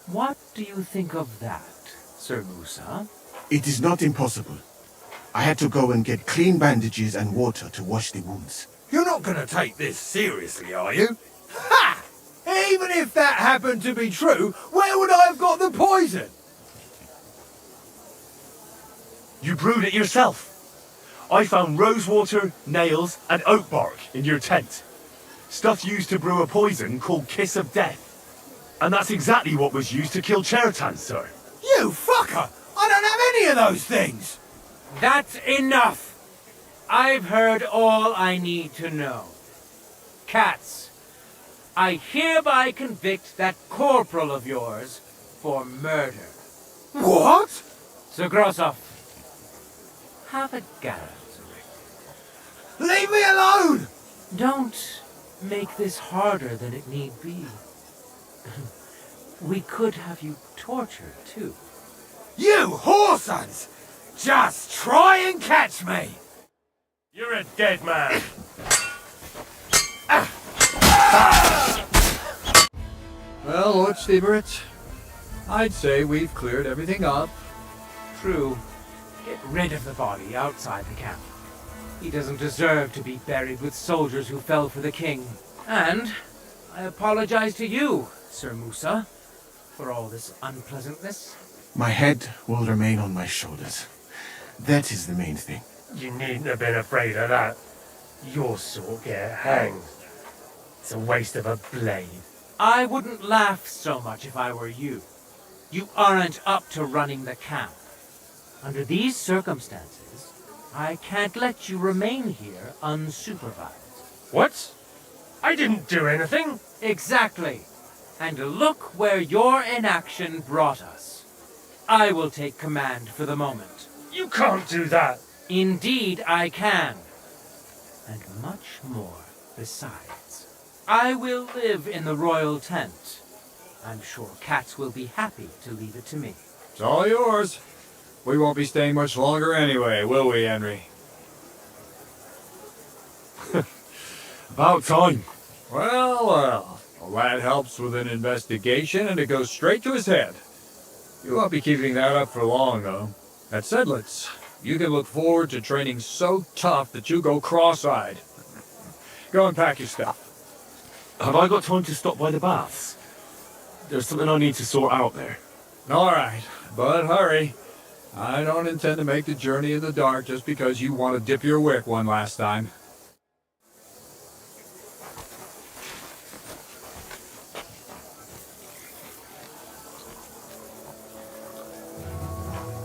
What do you think of that, Sir Musa? It is not impossible. I had to go and get clean bandages and water to wash the wounds. You're not going to take this seriously, are you? Ha! Even if that happened to be true, where would I have got the poison? You brewed it yourself. I found rosewater, nails, and oak bark in your tent. Stuff used to brew a poison called Kiss of Death. And that's exactly what was used to kill Chertan, sir. You fucker! I don't have any of those things! That's enough! I've heard all I need to know. Katz, I hereby convict that corporal of yours for murder. What? Sir Grossoff, have a go. Leave me alone! Don't make this harder than it need be. We could have you tortured, too. You whoresons! Just try and catch me! You're a dead man. Well, Lord Stieberitz, I'd say we've cleared everything up. True. Get rid of the body outside the camp. He doesn't deserve to be buried with soldiers who fell for the king. And I apologize to you, Sir Musa, for all this unpleasantness. My head will remain on my shoulders. That is the main thing. You needn't have been afraid of that. Your sort get hanged. It's a waste of a blade. I wouldn't laugh so much if I were you. You aren't up to running the camp. Under these circumstances, I can't let you remain here unsupervised. What? I didn't do anything. Exactly. And look where your inaction brought us. I will take command for the moment. You can't do that. Indeed, I can. And much more besides. I will live in the royal tent. I'm sure Katz will be happy to leave it to me. It's all yours. We won't be staying much longer anyway, will we, Henry? About time. Well, well. A lad helps with an investigation and it goes straight to his head. You won't be keeping that up for long, though. At Sedlitz, you can look forward to training so tough that you go cross-eyed. Go and pack your stuff. Have I got time to stop by the baths? There's something I need to sort out there. All right, but hurry. I don't intend to make the journey in the dark just because you want to dip your wick one last time.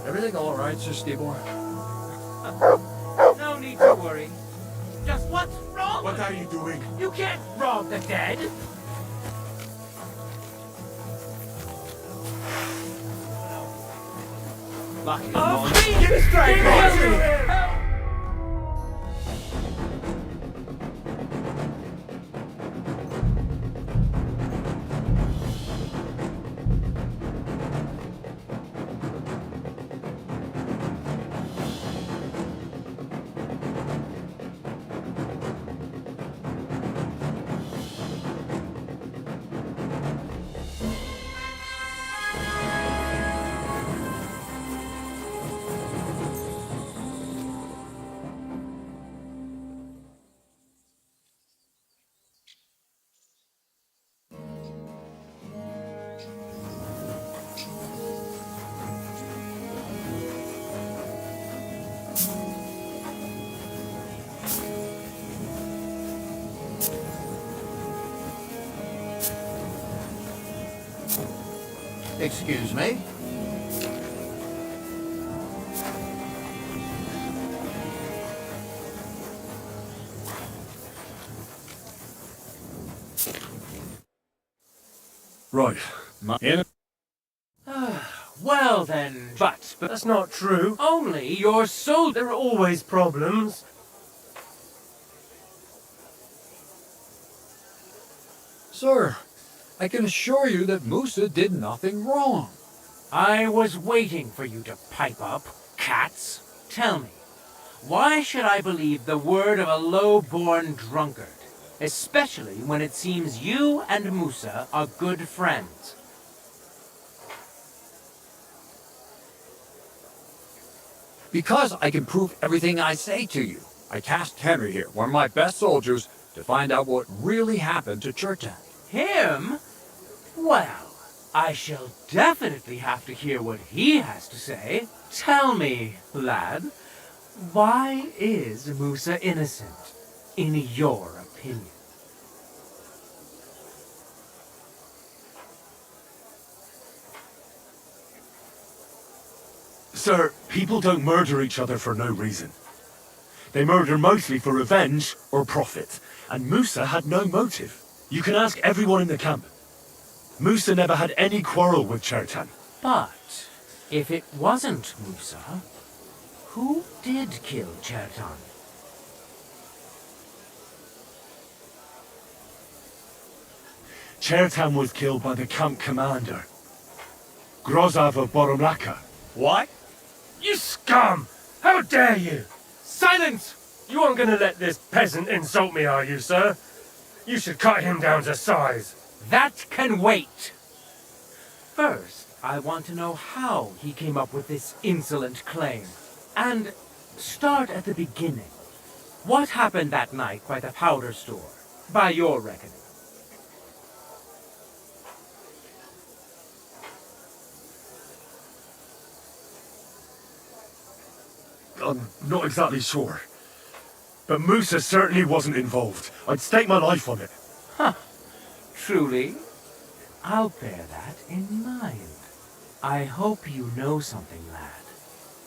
Everything all right, Sir Stibor? No need to worry. Just what's wrong? What are you doing? You can't rob the dead. Lucky Oh, I'm please, stranger! Excuse me? Right. Well then, but That's not true. only your soul. There are always problems. Sir, I can assure you that Musa did nothing wrong. I was waiting for you to pipe up, Katz. Tell me, why should I believe the word of a low-born drunkard? Especially when it seems you and Musa are good friends. Because I can prove everything I say to you. I tasked Henry here, one of my best soldiers, to find out what really happened to Chertan. Him? Well, I shall definitely have to hear what he has to say. Tell me, lad, why is Musa innocent, in your opinion? Sir, people don't murder each other for no reason. They murder mostly for revenge or profit. And Musa had no motive. You can ask everyone in the camp. Musa never had any quarrel with Chertan. But if it wasn't Musa, who did kill Chertan? Chertan was killed by the camp commander, Grozav of Boromlaka. What? You scum! How dare you! Silence! You aren't gonna let this peasant insult me, are you, sir? You should cut him down to size. That can wait. First, I want to know how he came up with this insolent claim. And start at the beginning. What happened that night by the powder store, by your reckoning? I'm not exactly sure. But Musa certainly wasn't involved. I'd stake my life on it. Huh. Truly? I'll bear that in mind. I hope you know something, lad.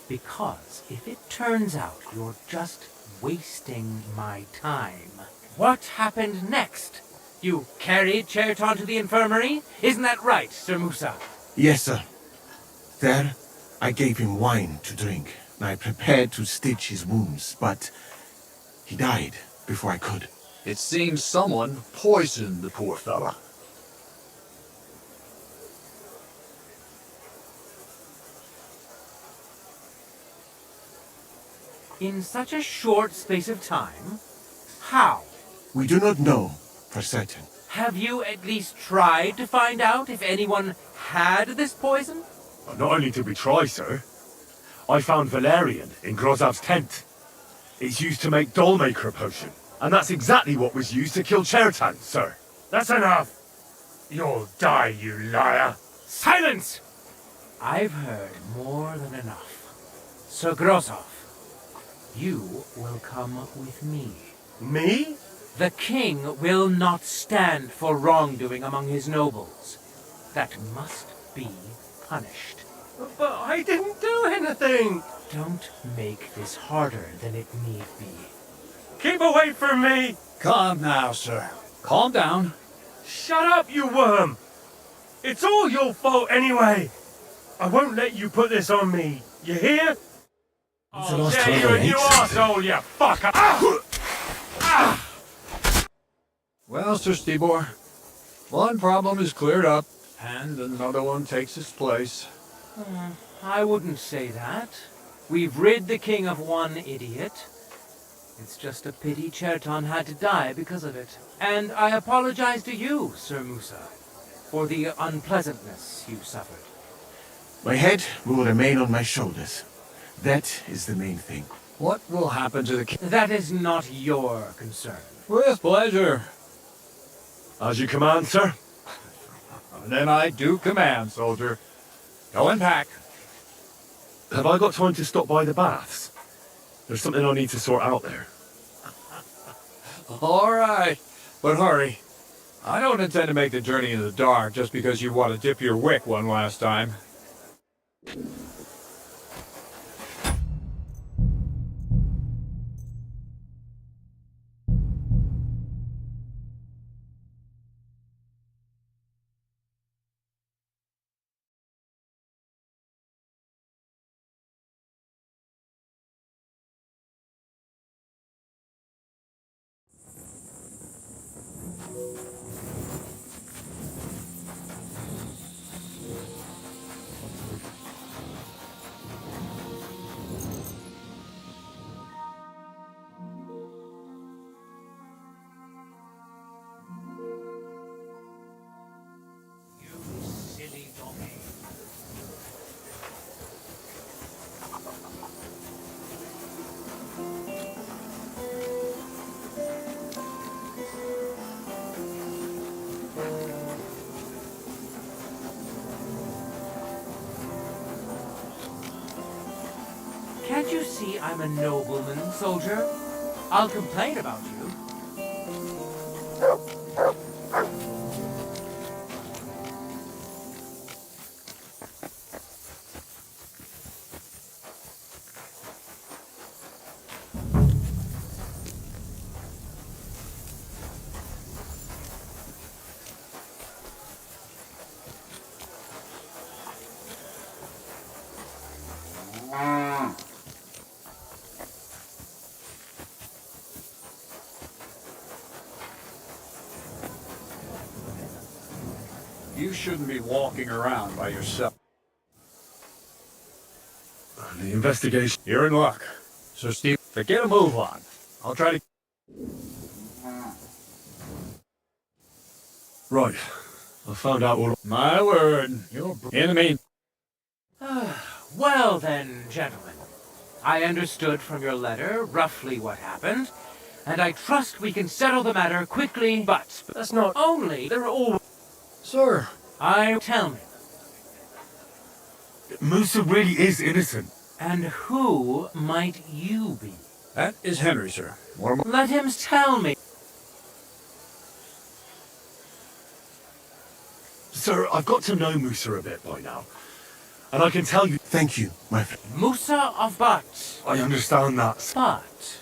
Because if it turns out you're just wasting my time... What happened next? You carried Chertan to the infirmary? Isn't that right, Sir Musa? Yes, sir. There, I gave him wine to drink, and I prepared to stitch his wounds, but he died before I could. It seems someone poisoned the poor fella. In such a short space of time? How? We do not know for certain. Have you at least tried to find out if anyone had this poison? Not only did we try, sir. I found valerian in Grozav's tent. It's used to make Dollmaker potion. And that's exactly what was used to kill Chertan, sir. That's enough. You'll die, you liar. Silence! I've heard more than enough. Sir Grozov, you will come with me. Me? The king will not stand for wrongdoing among his nobles. That must be punished. But I didn't do anything. Don't make this harder than it need be. Keep away from me. Calm now, sir. Calm down. Shut up, you worm. It's all your fault anyway. I won't let you put this on me. You hear? I'll tell you a new arsehole, you fucker. Ah! Well, Sir Stibor, one problem is cleared up, and another one takes its place. I wouldn't say that. We've rid the king of one idiot. It's just a pity Chertan had to die because of it. And I apologize to you, Sir Musa, for the unpleasantness you suffered. My head will remain on my shoulders. That is the main thing. What will happen to the king? That is not your concern. With pleasure. As you command, sir. Then I do command, soldier. Go and pack. Have I got time to stop by the baths? There's something I need to sort out there. All right, but hurry. I don't intend to make the journey in the dark just because you want to dip your wick one last time. Can't you see I'm a nobleman, soldier? I'll complain about you. shouldn't be walking around by yourself. The investigation. You're in luck. So, Steve, get a move on. I'll try to... Right. I found out all... My word. You're... In the mean... Well then, gentlemen. I understood from your letter roughly what happened, and I trust we can settle the matter quickly, but That's not... only there are all... Sir. Tell me. Musa really is innocent. And who might you be? That is Henry, sir. Let him tell me. Sir, I've got to know Musa a bit by now. And I can tell you... Thank you, my friend. Musa of But. I understand that. But.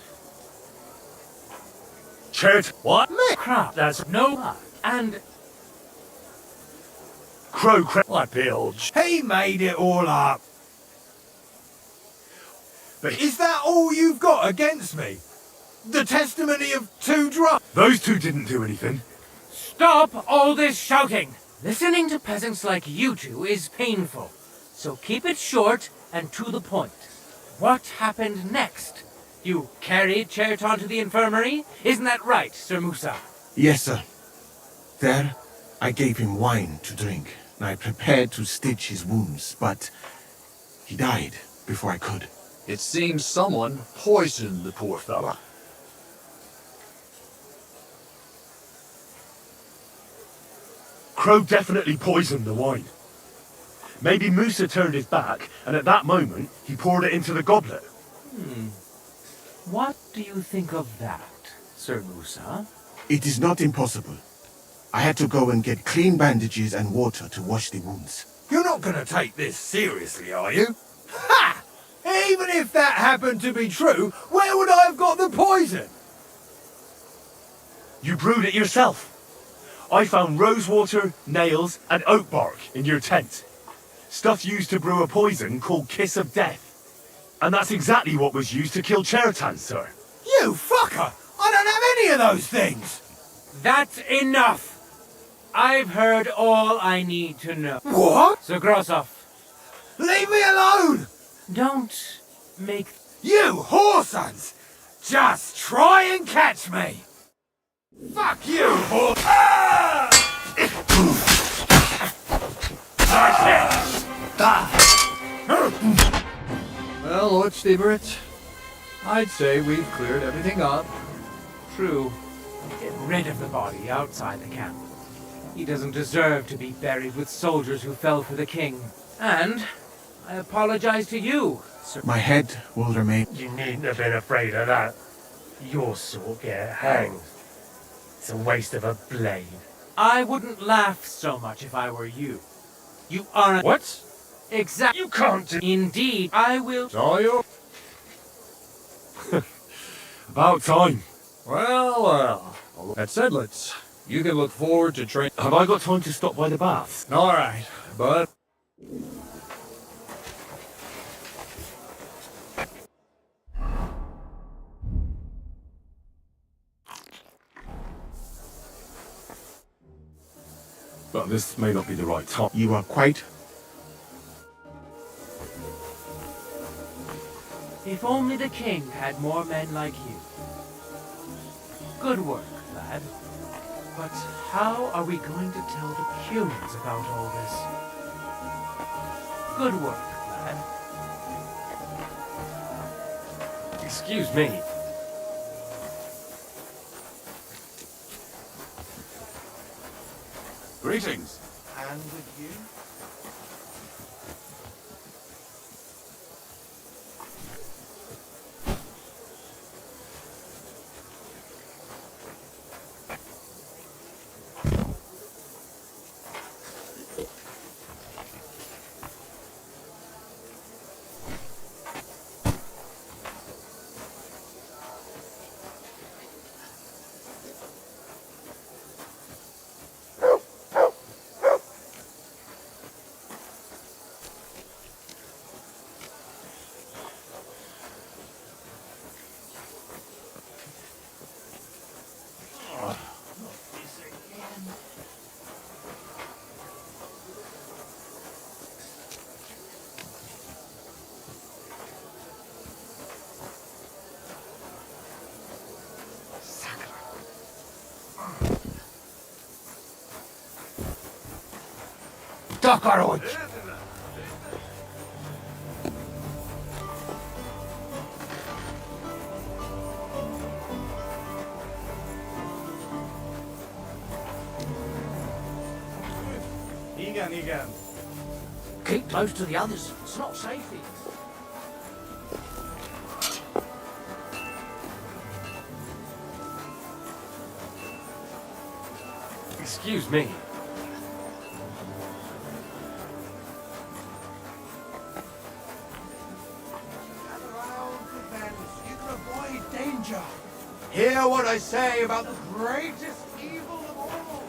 Chertan. What? Crap. That's no but. And Crow. What bilge? He made it all up. But Is that all you've got against me? The testimony of two drunks? those two didn't do anything. stop all this shouting! Listening to peasants like you two is painful. So keep it short and to the point. What happened next? You carried Chertan to the infirmary? Isn't that right, Sir Musa? Yes, sir. There, I gave him wine to drink, and I prepared to stitch his wounds, but he died before I could. It seems someone poisoned the poor fella. Crow definitely poisoned the wine. Maybe Musa turned his back, and at that moment, he poured it into the goblet. What do you think of that, Sir Musa? It is not impossible. I had to go and get clean bandages and water to wash the wounds. You're not going to take this seriously, are you? Ha! Even if that happened to be true, where would I have got the poison? You brewed it yourself. I found rosewater, nails, and oak bark in your tent. Stuff used to brew a poison called Kiss of Death. And that's exactly what was used to kill Chertan, sir. You fucker! I don't have any of those things! That's enough! I've heard all I need to know. What? Sir Grossoff, Leave me alone! don't make... You whoresons! Just try and catch me! Fuck you, horse! Ah! Well, Lord Stieberitz, I'd say we've cleared everything up. True. Get rid of the body outside the camp. He doesn't deserve to be buried with soldiers who fell for the king. And I apologize to you, Sir... My head will remain... You needn't have been afraid of that. Your sort get hanged. It's a waste of a blade. I wouldn't laugh so much if I were you. You aren't... What? Exactly. You can't do... Indeed, I will... Saw you? About time. Well. That said, you can look forward to train... Have I got time to stop by the baths? All right, but... But this may not be the right time. You are quite... If only the king had more men like you. Good work, lad. But how are we going to tell the humans about all this? Good work, lad. Excuse me. Greetings. And with you? kakarot! Igen. Keep close to the others. It's not safe here. Excuse me. You can avoid danger. Hear what I say about the greatest evil of all.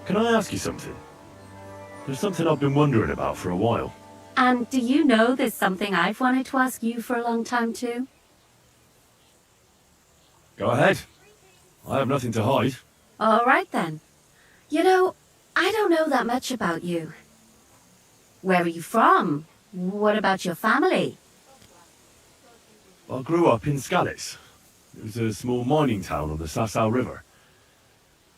Can I ask you something? There's something I've been wondering about for a while. And do you know there's something I've wanted to ask you for a long time too? Go ahead. I have nothing to hide. All right then. You know, I don't know that much about you. Where are you from? What about your family? I grew up in Scalitz. It was a small mining town on the Sasau River.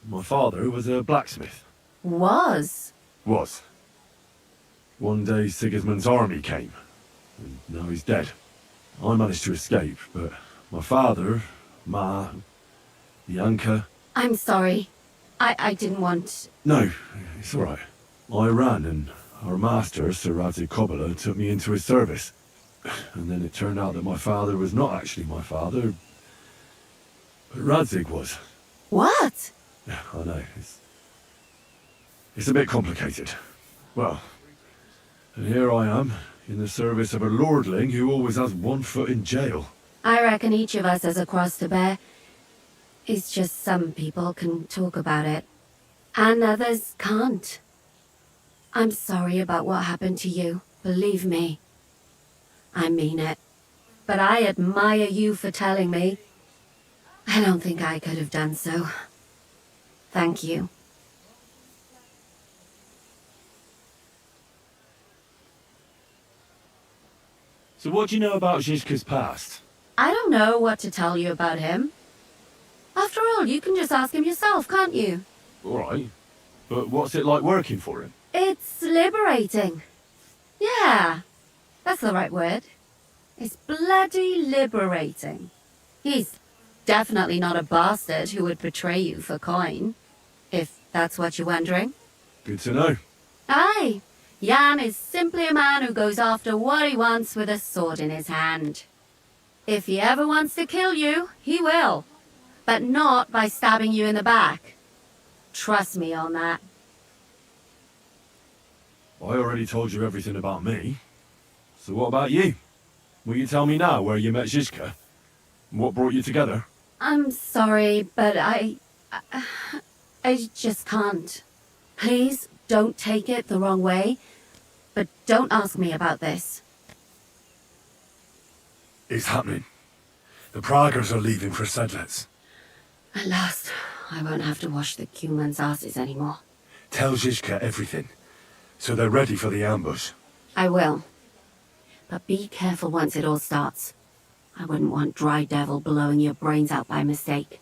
My father was a blacksmith. Was? Was. One day Sigismund's army came, and now he's dead. I managed to escape, but my father, Ma, Bianca... I'm sorry. I didn't want... No, it's all right. I ran, and our master, Sir Radzik Kobola, took me into his service. And then it turned out that my father was not actually my father, but Radzik was. What? I know, it's a bit complicated. Well, and here I am, in the service of a lordling who always has one foot in jail. I reckon each of us has a cross to bear. It's just some people can talk about it, and others can't. I'm sorry about what happened to you, believe me. I mean it. But I admire you for telling me. I don't think I could have done so. Thank you. So what do you know about Zizka's past? I don't know what to tell you about him. After all, you can just ask him yourself, can't you? All right, but what's it like working for him? It's liberating. Yeah, that's the right word. It's bloody liberating. He's definitely not a bastard who would betray you for coin, if that's what you're wondering. Good to know. Aye, Jan is simply a man who goes after what he wants with a sword in his hand. If he ever wants to kill you, he will. But not by stabbing you in the back. Trust me on that. I already told you everything about me. So what about you? Will you tell me now where you met Zizka? What brought you together? I'm sorry, but I just can't. Please don't take it the wrong way, but don't ask me about this. It's happening. The Praggers are leaving for Sedlitz. At last, I won't have to wash the Cumans' asses anymore. Tell Zizka everything, so they're ready for the ambush. I will. But be careful once it all starts. I wouldn't want Dry Devil blowing your brains out by mistake.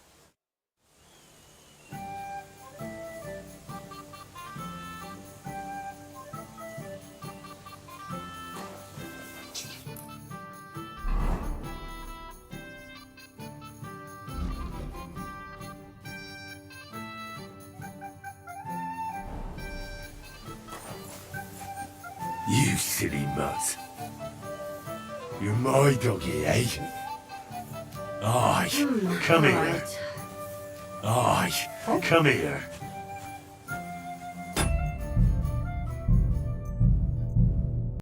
You silly mutt. You're my doggy, eh? Aye, come here. Right. Aye, come here.